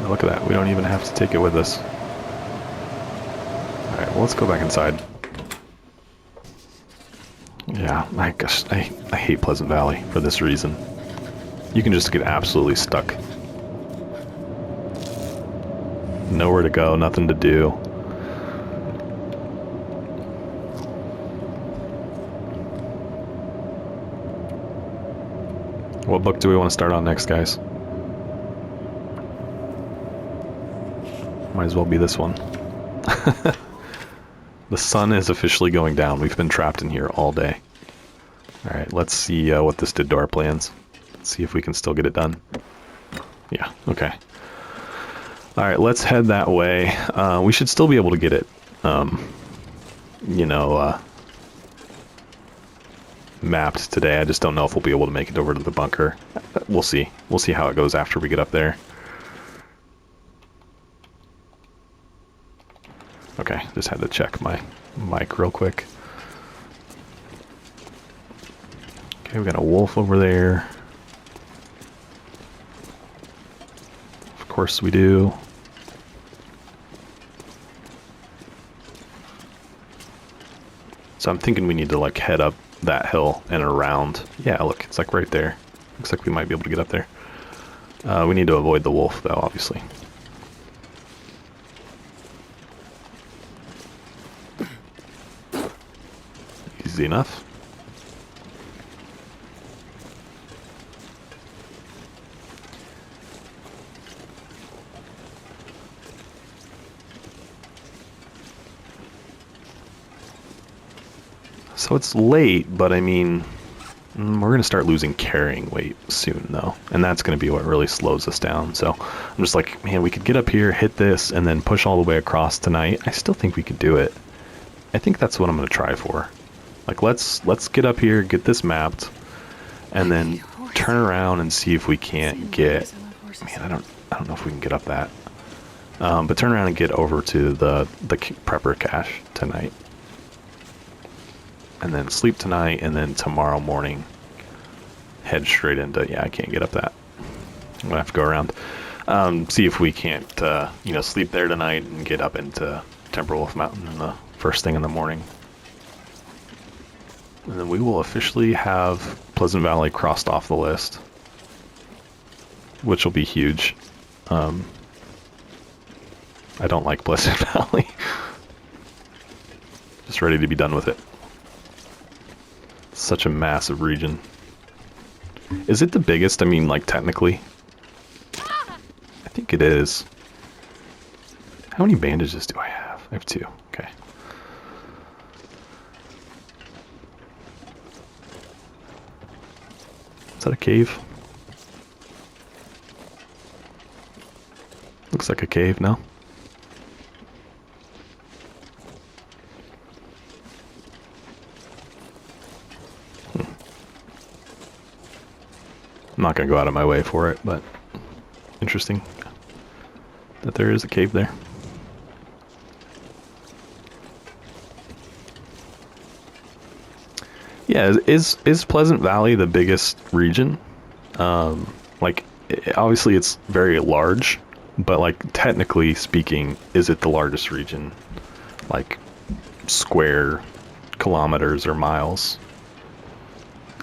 Look at that. We don't even have to take it with us. Alright, well, let's go back inside. Yeah, I guess I hate Pleasant Valley for this reason. You can just get absolutely stuck. Nowhere to go, nothing to do. What book do we want to start on next, guys? Might as well be this one. The sun is officially going down. We've been trapped in here all day. Alright, let's see what this did to our plans. Let's see if we can still get it done. Yeah, okay. Alright, let's head that way. We should still be able to get it, you know, mapped today. I just don't know if we'll be able to make it over to the bunker. We'll see. We'll see how it goes after we get up there. Okay, just had to check my mic real quick. Okay, we got a wolf over there. Of course we do. So I'm thinking we need to like head up that hill and around. Yeah, look, it's like right there. Looks like we might be able to get up there. We need to avoid the wolf though, obviously. Easy enough. So it's late, but I mean, we're going to start losing carrying weight soon, though. And that's going to be what really slows us down. So I'm just like, man, we could get up here, hit this, and then push all the way across tonight. I still think we could do it. I think that's what I'm going to try for. Like, let's get up here, get this mapped, and then turn around and see if we can't get... Man, I don't know if we can get up that. But turn around and get over to the prepper cache tonight. And then sleep tonight, and then tomorrow morning head straight into... Yeah, I can't get up that. I'm gonna have to go around. See if we can't, you know, sleep there tonight and get up into Timberwolf Mountain in the first thing in the morning. And then we will officially have Pleasant Valley crossed off the list, which will be huge. I don't like Pleasant Valley. Just ready to be done with it. Such a massive region. Is it the biggest? I mean, like, technically? I think it is. How many bandages do I have? I have 2. Okay. Is that a cave? Looks like a cave, no? I'm not going to go out of my way for it, but interesting that there is a cave there. Yeah, is Pleasant Valley the biggest region? Like, obviously it's very large, but like technically speaking, is it the largest region? Like square kilometers or miles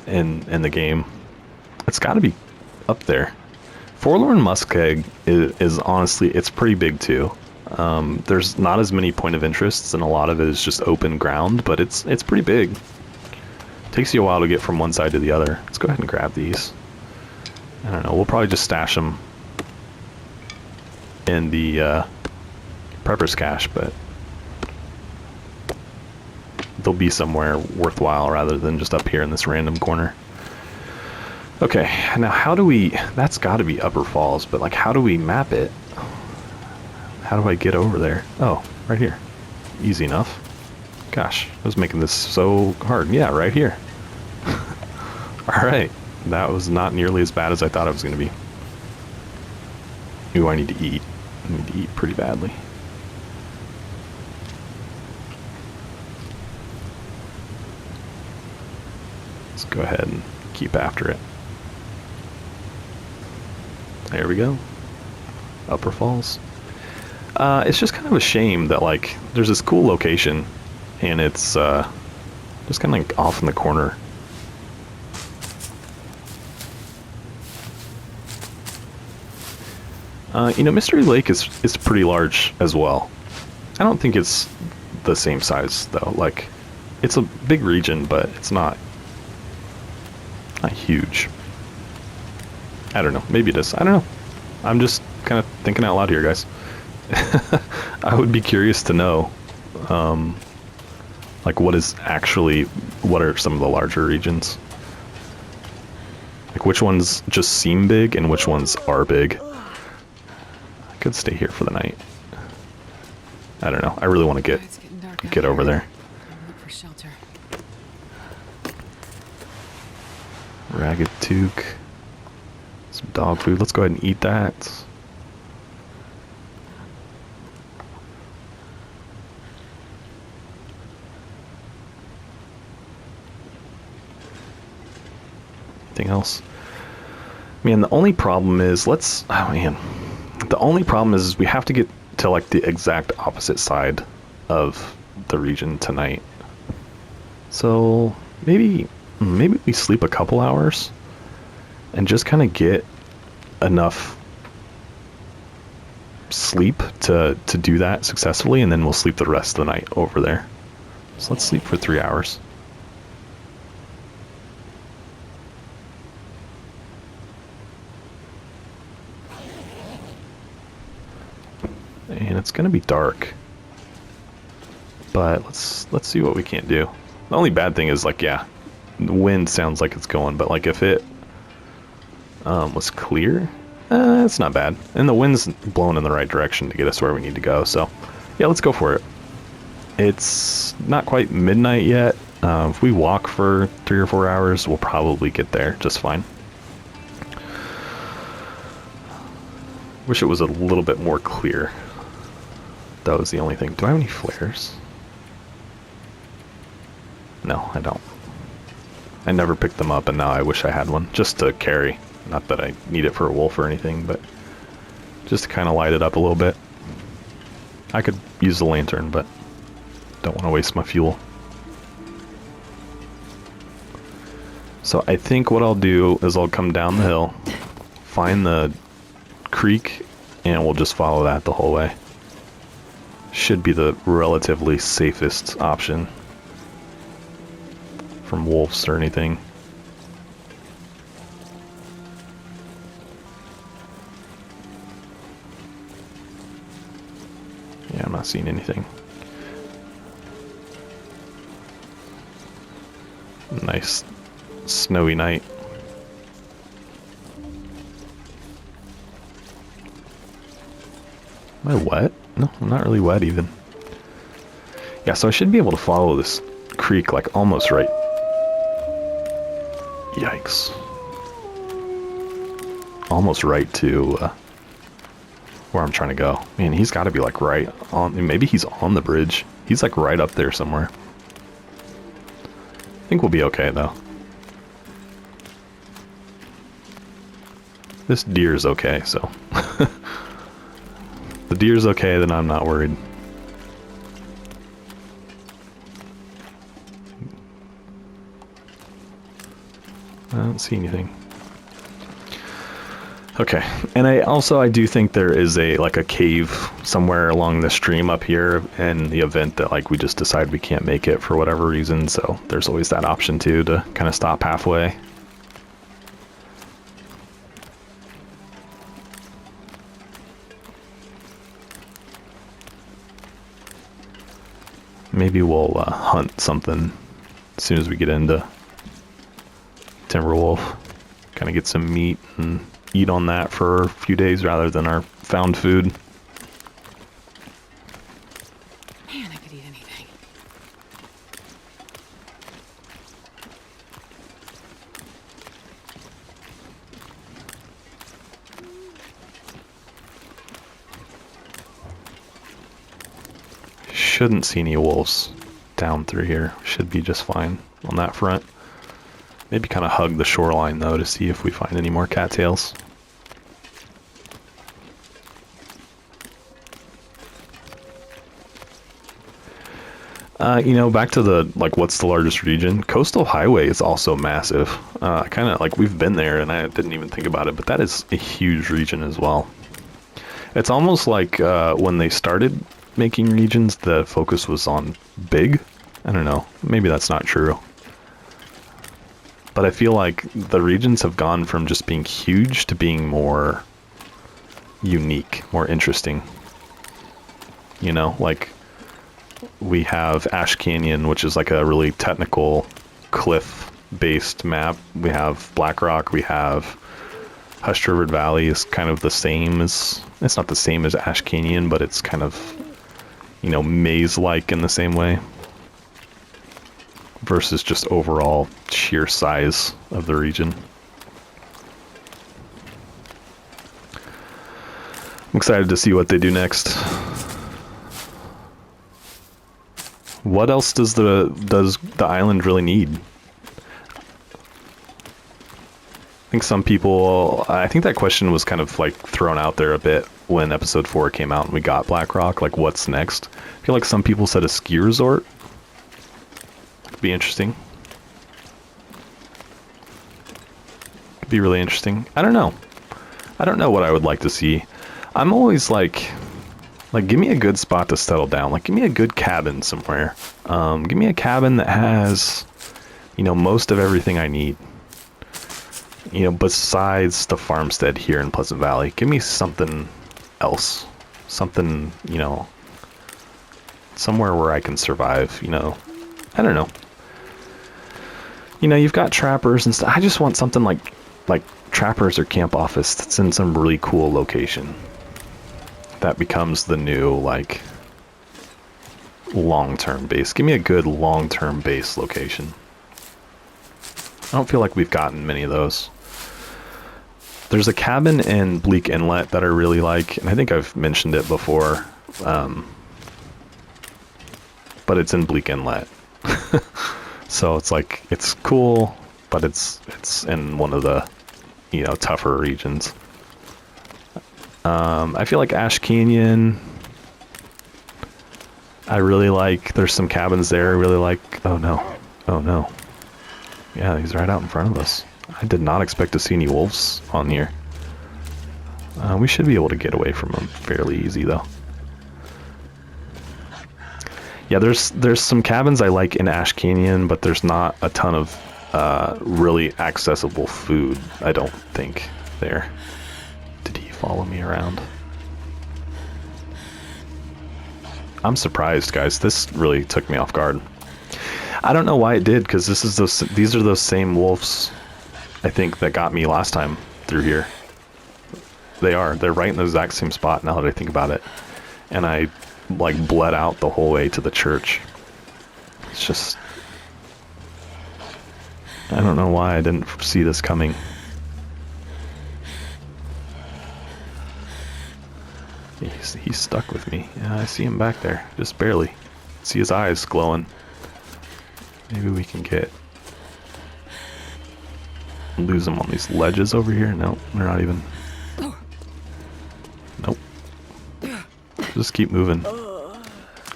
in the game? It's got to be up there. Forlorn Muskeg is honestly, it's pretty big too. There's not as many point of interests, and a lot of it is just open ground, but it's pretty big. Takes you a while to get from one side to the other. Let's go ahead and grab these. I don't know, we'll probably just stash them in the prepper's cache, but they'll be somewhere worthwhile rather than just up here in this random corner. Okay, now how do we... That's got to be Upper Falls, but like how do we map it? How do I get over there? Oh, right here. Easy enough. Gosh, I was making this so hard. Yeah, right here. Alright, that was not nearly as bad as I thought it was going to be. Ooh, I need to eat. I need to eat pretty badly. Let's go ahead and keep after it. There we go. Upper Falls. It's just kind of a shame that, like, there's this cool location, and it's just kind of like off in the corner. You know, Mystery Lake is pretty large as well. I don't think it's the same size though. Like, it's a big region, but it's not huge. I don't know. Maybe it is. I don't know. I'm just kind of thinking out loud here, guys. I would be curious to know, like, what are some of the larger regions? Like, which ones just seem big and which ones are big? I could stay here for the night. I don't know. I really want to get over there. Look for shelter. Ragged toque. Some dog food. Let's go ahead and eat that. Anything else? Man, the only problem is the only problem is we have to get to, like, the exact opposite side of the region tonight. So maybe we sleep a couple hours and just kind of get enough sleep to do that successfully, and then we'll sleep the rest of the night over there. So let's sleep for 3 hours. And it's gonna be dark, but let's see what we can't do. The only bad thing is, like, yeah, the wind sounds like it's going, but, like, if it was clear, it's not bad, and the wind's blowing in the right direction to get us where we need to go. So yeah, let's go for it. It's not quite midnight yet. If we walk for 3 or 4 hours, we'll probably get there just fine. Wish it was a little bit more clear. That was the only thing. Do I have any flares? No, I don't. I never picked them up, and now I wish I had one, just to carry. Not that I need it for a wolf or anything, but just to kind of light it up a little bit. I could use the lantern, but don't want to waste my fuel. So I think what I'll do is I'll come down the hill, find the creek, and we'll just follow that the whole way. Should be the relatively safest option from wolves or anything. Yeah, I'm not seeing anything. Nice snowy night. Am I wet? No, I'm not really wet even. Yeah, so I should be able to follow this creek, like, almost right. Yikes. Almost right to where I'm trying to go. Man, he's got to be, like, right on. Maybe he's on the bridge. He's, like, right up there somewhere. I think we'll be okay, though. This deer's okay, so. The deer's okay, then I'm not worried. I don't see anything. Okay, and I do think there is a cave somewhere along the stream up here in the event that, like, we just decide we can't make it for whatever reason, so there's always that option too, to kind of stop halfway. Maybe we'll hunt something as soon as we get into Timberwolf. Kind of get some meat and eat on that for a few days rather than our found food. Man, I could eat anything. shouldn't see any wolves down through here. Should be just fine on that front. Maybe kind of hug the shoreline though to see if we find any more cattails. You know, back to the, like, what's the largest region? Coastal Highway is also massive. Kind of, like, we've been there and I didn't even think about it, but that is a huge region as well. It's almost like when they started making regions, the focus was on big. I don't know, maybe that's not true. But I feel like the regions have gone from just being huge to being more unique, more interesting. You know, like, we have Ash Canyon, which is like a really technical cliff-based map. We have Black Rock, we have Hushed River Valley is kind of the same as, it's not the same as Ash Canyon, but it's kind of, you know, maze-like in the same way. Versus just overall sheer size of the region. I'm excited to see what they do next. What else does the island really need? I think that question was kind of like thrown out there a bit when episode 4 came out and we got Black Rock, like what's next? I feel like some people said a ski resort. Could be interesting. Could be really interesting. I don't know. I don't know what I would like to see. I'm always like give me a good spot to settle down. Like, give me a good cabin somewhere. Give me a cabin that has, you know, most of everything I need. You know, besides the farmstead here in Pleasant Valley. Give me something else. Something, you know, somewhere where I can survive, you know. I don't know. You know, you've got trappers and stuff. I just want something like trappers or camp office that's in some really cool location. That becomes the new, like, long-term base. Give me a good long-term base location. I don't feel like we've gotten many of those. There's a cabin in Bleak Inlet that I really like, and I think I've mentioned it before. But it's in Bleak Inlet. So it's like, it's cool, but it's in one of the, you know, tougher regions. I feel like Ash Canyon, I really like. There's some cabins there I really like. Oh no. Oh no. Yeah, he's right out in front of us. I did not expect to see any wolves on here. We should be able to get away from them fairly easy though. Yeah, there's some cabins I like in Ash Canyon, but there's not a ton of really accessible food, I don't think, there. Did he follow me around? I'm surprised, guys. This really took me off guard. I don't know why it did, because these are those same wolves, I think, that got me last time through here. They're right in the exact same spot now that I think about it. And I, like, bled out the whole way to the church. It's just, I don't know why I didn't see this coming. He's stuck with me. Yeah, I see him back there, just barely. See his eyes glowing. Maybe we can lose him on these ledges over here. Nope, they're not even. Nope. Just keep moving.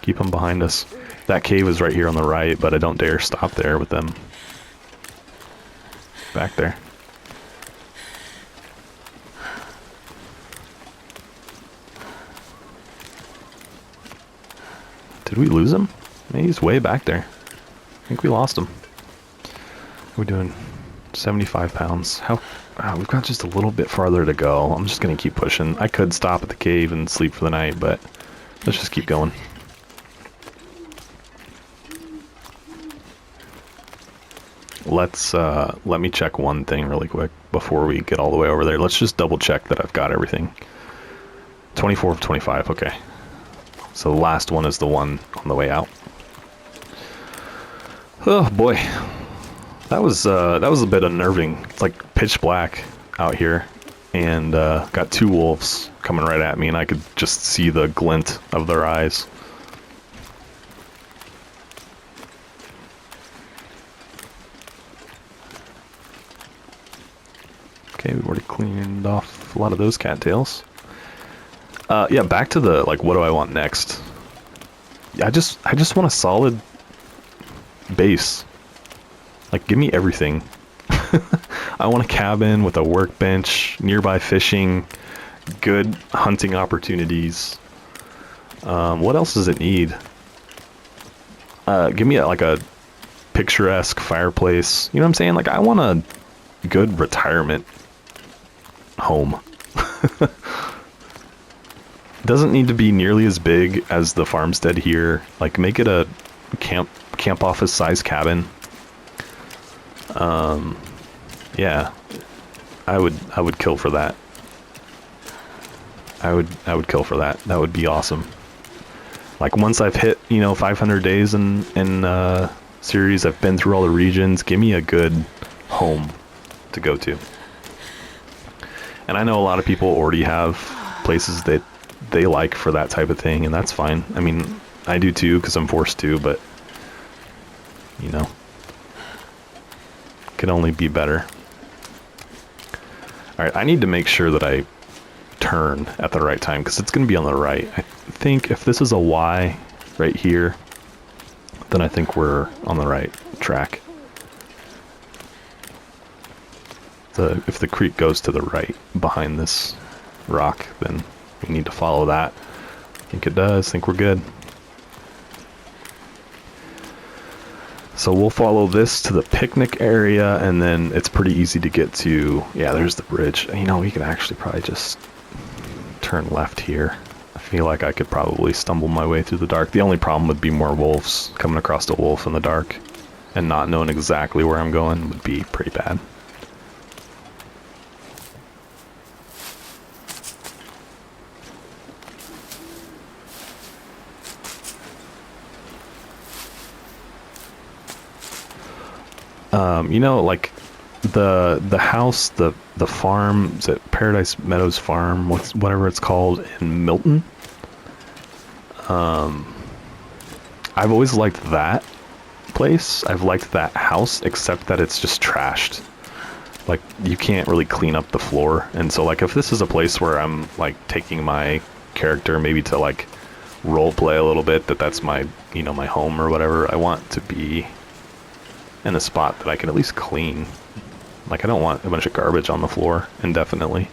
Keep them behind us. That cave is right here on the right, but I don't dare stop there with them back there. Did we lose him? Maybe he's way back there. I think we lost him. We're doing 75 pounds. How? Wow, we've got just a little bit farther to go. I'm just gonna keep pushing. I could stop at the cave and sleep for the night, but let's just keep going. Let me check one thing really quick before we get all the way over there. Let's just double check that I've got everything. 24 of 25, okay. So the last one is the one on the way out. Oh boy, that was a bit unnerving. It's like pitch black out here, and got two wolves coming right at me, and I could just see the glint of their eyes. Okay, we've already cleaned off a lot of those cattails. Yeah, back to the, like, what do I want next? Yeah, I just want a solid base. Like, give me everything. I want a cabin with a workbench, nearby fishing, good hunting opportunities. What else does it need? Give me like a picturesque fireplace. You know what I'm saying? Like, I want a good retirement home. Doesn't need to be nearly as big as the farmstead here. Like, make it a camp office size cabin. Yeah, I would kill for that. I would kill for that. That would be awesome. Like, once I've hit, you know, 500 days in series, I've been through all the regions. Give me a good home to go to. And I know a lot of people already have places that they like for that type of thing, and that's fine. I mean, I do too, because I'm forced to, but, you know, can only be better. Alright, I need to make sure that I turn at the right time, because it's going to be on the right. I think if this is a Y right here, then I think we're on the right track. If the creek goes to the right behind this rock, then we need to follow that. I think it does. I think we're good. So we'll follow this to the picnic area, and then it's pretty easy to get to. Yeah, there's the bridge. You know, we could actually probably just turn left here. I feel like I could probably stumble my way through the dark. The only problem would be more wolves. Coming across a wolf in the dark and not knowing exactly where I'm going would be pretty bad. You know, like the house, the farm, is it Paradise Meadows Farm, whatever it's called, in Milton? I've always liked that place. I've liked that house, except that it's just trashed. Like, you can't really clean up the floor. And so, like, if this is a place where I'm, like, taking my character maybe to, like, role play a little bit, that's my, you know, my home or whatever, I want to be in a spot that I can at least clean. Like, I don't want a bunch of garbage on the floor indefinitely.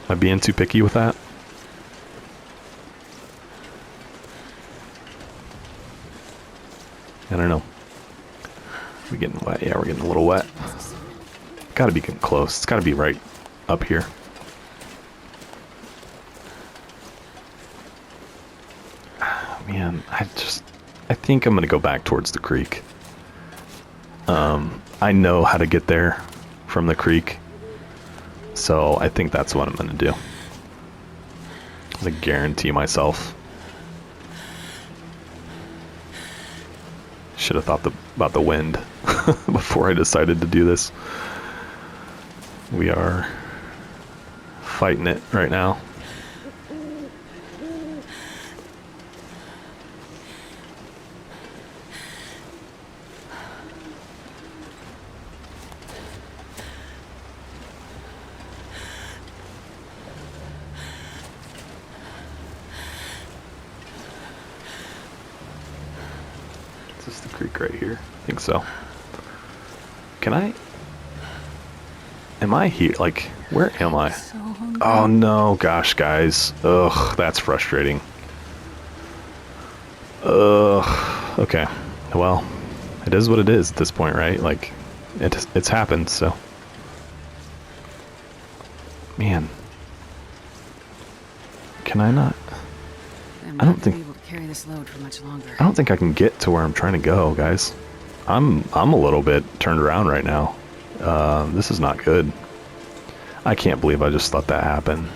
Am I being too picky with that? I don't know. We getting wet? Yeah, we're getting a little wet. Gotta be getting close. It's gotta be right up here. Man, I think I'm gonna go back towards the creek. I know how to get there from the creek, so I think that's what I'm gonna do. I guarantee myself. Should have thought about the wind before I decided to do this. We are fighting it right now. Is this the creek right here? I think so. Am I here? Like, where am I? Oh no, gosh, guys. Ugh, that's frustrating. Ugh. Okay. Well, it is what it is at this point, right? Like, it's happened, so. Man. Can I not? I don't think. Able to carry this load for much longer. I don't think I can get to where I'm trying to go, guys. I'm a little bit turned around right now. This is not good. I can't believe I just let that happen.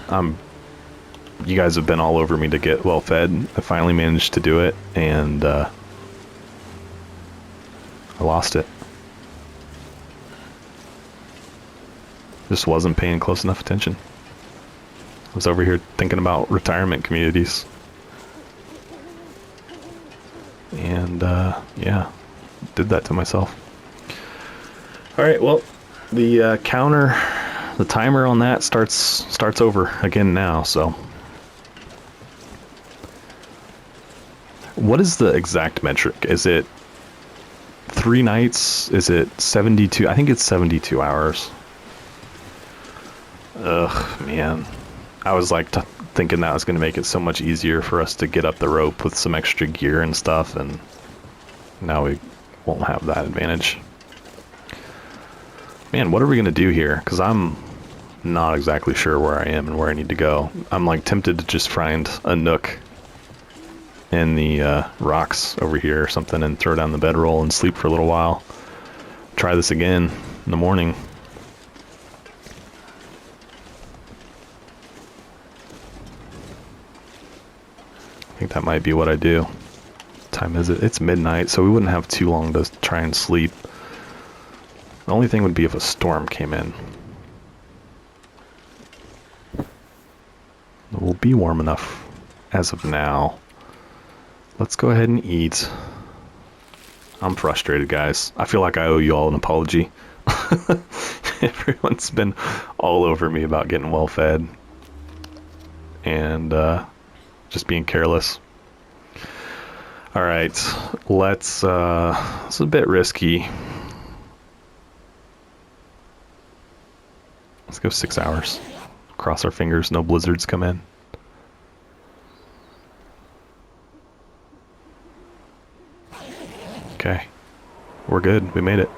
You guys have been all over me to get well fed. I finally managed to do it, and I lost it. Just wasn't paying close enough attention. I was over here thinking about retirement communities. And, yeah, did that to myself. Alright, well, the counter, the timer on that starts over again now, so. What is the exact metric? Is it 3 nights? Is it 72? I think it's 72 hours. Ugh, man. I was like thinking that was going to make it so much easier for us to get up the rope with some extra gear and stuff, and now we won't have that advantage. Man, what are we going to do here? Because I'm not exactly sure where I am and where I need to go. I'm like tempted to just find a nook in the rocks over here or something and throw down the bedroll and sleep for a little while. Try this again in the morning. I think that might be what I do. What time is it? It's midnight, so we wouldn't have too long to try and sleep. The only thing would be if a storm came in. We'll be warm enough as of now. Let's go ahead and eat. I'm frustrated, guys. I feel like I owe you all an apology. Everyone's been all over me about getting well fed and just being careless. All right, it's a bit risky. Let's go 6 hours. Cross our fingers, no blizzards come in. Okay, we're good. We made it.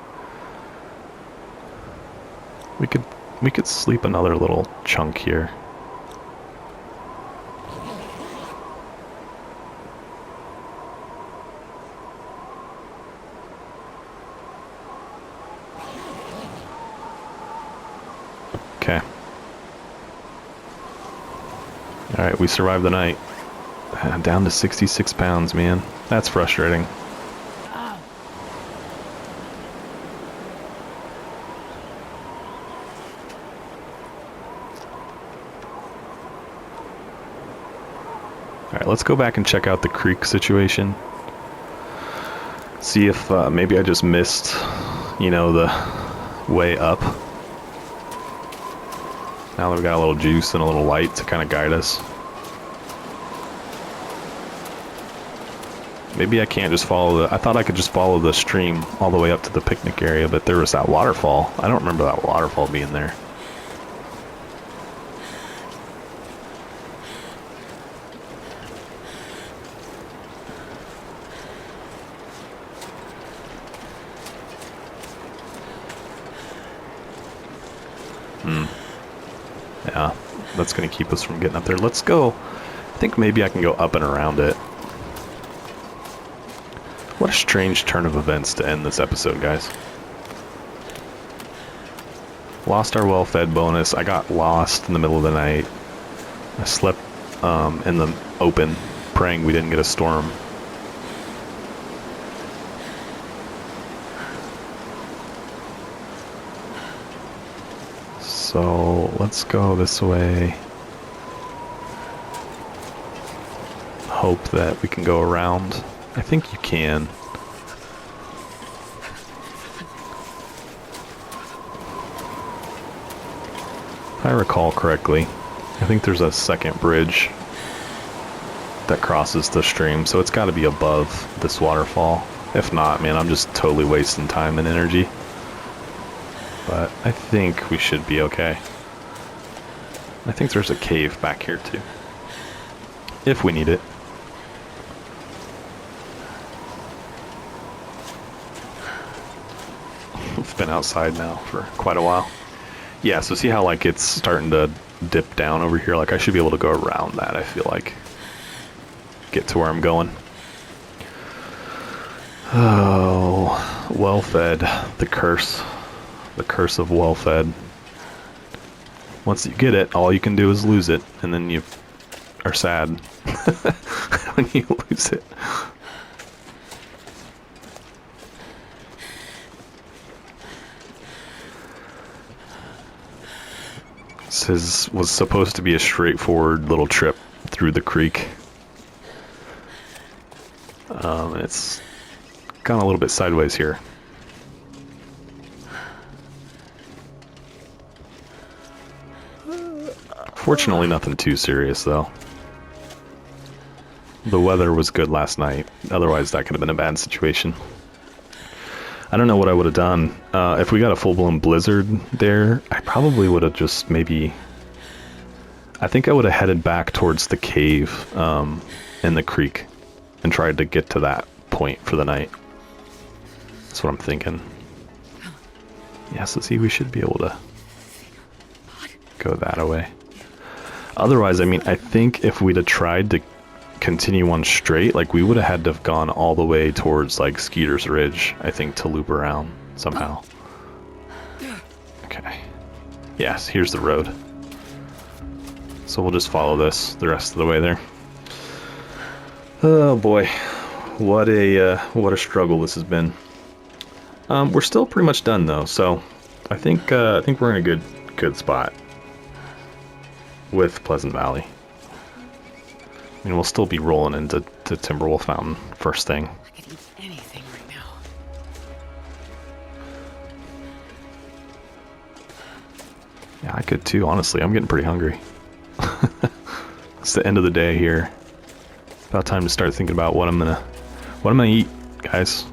We could sleep another little chunk here. Okay. All right, we survived the night. Down to 66 pounds, man. That's frustrating. Alright, let's go back and check out the creek situation. See if maybe I just missed, you know, the way up. Now that we've got a little juice and a little light to kind of guide us. Maybe I can't just follow the... I thought I could just follow the stream all the way up to the picnic area, but there was that waterfall. I don't remember that waterfall being there. Yeah, that's going to keep us from getting up there. Let's go. I think maybe I can go up and around it. What a strange turn of events to end this episode, guys. Lost our well-fed bonus. I got lost in the middle of the night. I slept in the open, praying we didn't get a storm. So let's go this way. Hope that we can go around. I think you can. If I recall correctly, I think there's a second bridge that crosses the stream, so it's got to be above this waterfall. If not, man, I'm just totally wasting time and energy. But I think we should be okay. I think there's a cave back here too, if we need it. We've been outside now for quite a while. Yeah, so see how like it's starting to dip down over here? Like I should be able to go around that, I feel like. Get to where I'm going. Oh, well-fed. The curse. The curse of well-fed. Once you get it, all you can do is lose it, and then you are sad when you lose it. This was supposed to be a straightforward little trip through the creek. It's gone a little bit sideways here. Fortunately, nothing too serious, though. The weather was good last night. Otherwise, that could have been a bad situation. I don't know what I would have done. If we got a full-blown blizzard there, I probably would have just maybe... I think I would have headed back towards the cave in the creek and tried to get to that point for the night. That's what I'm thinking. Yeah, so see, we should be able to go that way. Otherwise, I mean, I think if we'd have tried to continue on straight, like, we would have had to have gone all the way towards, like, Skeeter's Ridge, I think, to loop around somehow. Okay. Yes, here's the road. So we'll just follow this the rest of the way there. Oh boy, what a struggle this has been. We're still pretty much done though, so I think we're in a good spot with Pleasant Valley. I mean, we'll still be rolling into Timberwolf Mountain first thing. I could eat anything right now. Yeah, I could too, honestly. I'm getting pretty hungry. It's the end of the day here. About time to start thinking about what I'm gonna eat, guys.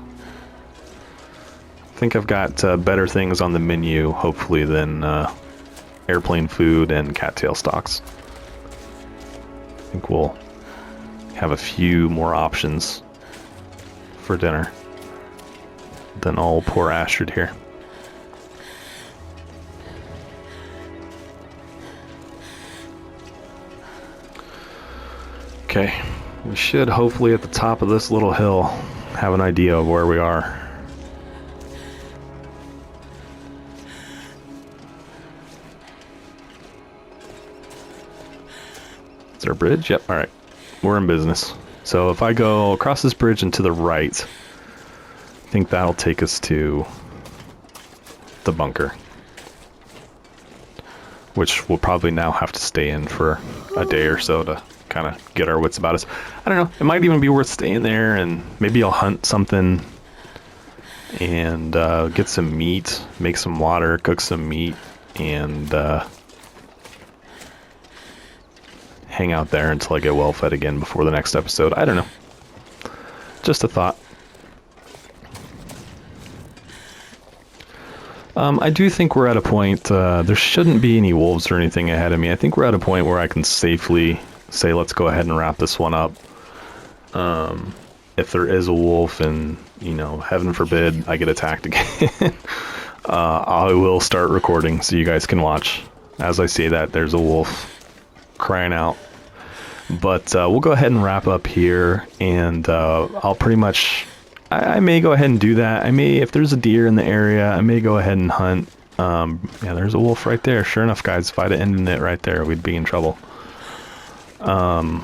I think I've got better things on the menu, hopefully, than airplane food and cattail stalks. I think we'll have a few more options for dinner than old poor Astrid here. Okay, we should hopefully at the top of this little hill have an idea of where we are. Is there a bridge? Yep, alright. We're in business. So if I go across this bridge and to the right, I think that'll take us to the bunker. Which we'll probably now have to stay in for a day or so to kind of get our wits about us. I don't know, it might even be worth staying there, and maybe I'll hunt something and get some meat, make some water, cook some meat, and hang out there until I get well fed again before the next episode. I don't know, just a thought. I do think we're at a point, there shouldn't be any wolves or anything ahead of me. I think we're at a point where I can safely say, let's go ahead and wrap this one up. If there is a wolf and, you know, heaven forbid I get attacked again, I will start recording so you guys can watch. As I say that, there's a wolf crying out. But we'll go ahead and wrap up here, and I'll pretty much... I may go ahead and do that. I may, if there's a deer in the area, I may go ahead and hunt. Yeah, there's a wolf right there. Sure enough, guys, if I'd have ended it right there, we'd be in trouble. And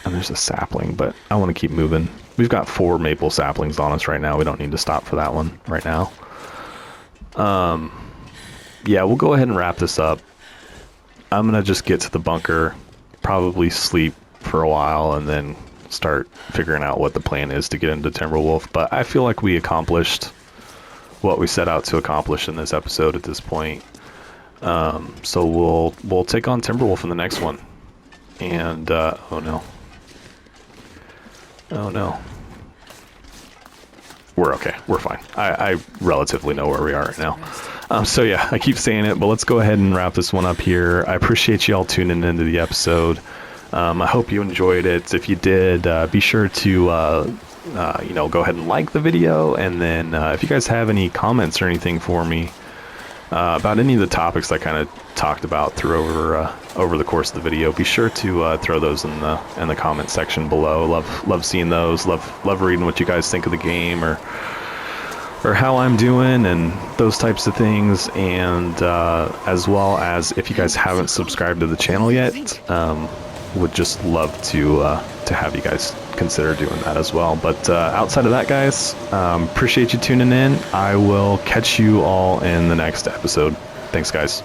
there's a sapling, but I want to keep moving. We've got 4 maple saplings on us right now. We don't need to stop for that one right now. Yeah, we'll go ahead and wrap this up. I'm going to just get to the bunker, probably sleep for a while, and then start figuring out what the plan is to get into Timberwolf. But I feel like we accomplished what we set out to accomplish in this episode at this point. So we'll take on Timberwolf in the next one. And oh no, we're okay, we're fine. I relatively know where we are right now. So yeah, I keep saying it, but let's go ahead and wrap this one up here. I appreciate you all tuning into the episode. I hope you enjoyed it. If you did, be sure to you know, go ahead and like the video, and then if you guys have any comments or anything for me about any of the topics I kind of talked about through over the course of the video, be sure to throw those in the comment section below. Love seeing those. Love reading what you guys think of the game, or how I'm doing, and those types of things. And as well as, if you guys haven't subscribed to the channel yet, would just love to have you guys consider doing that as well. But outside of that, guys, appreciate you tuning in. I will catch you all in the next episode. Thanks, guys.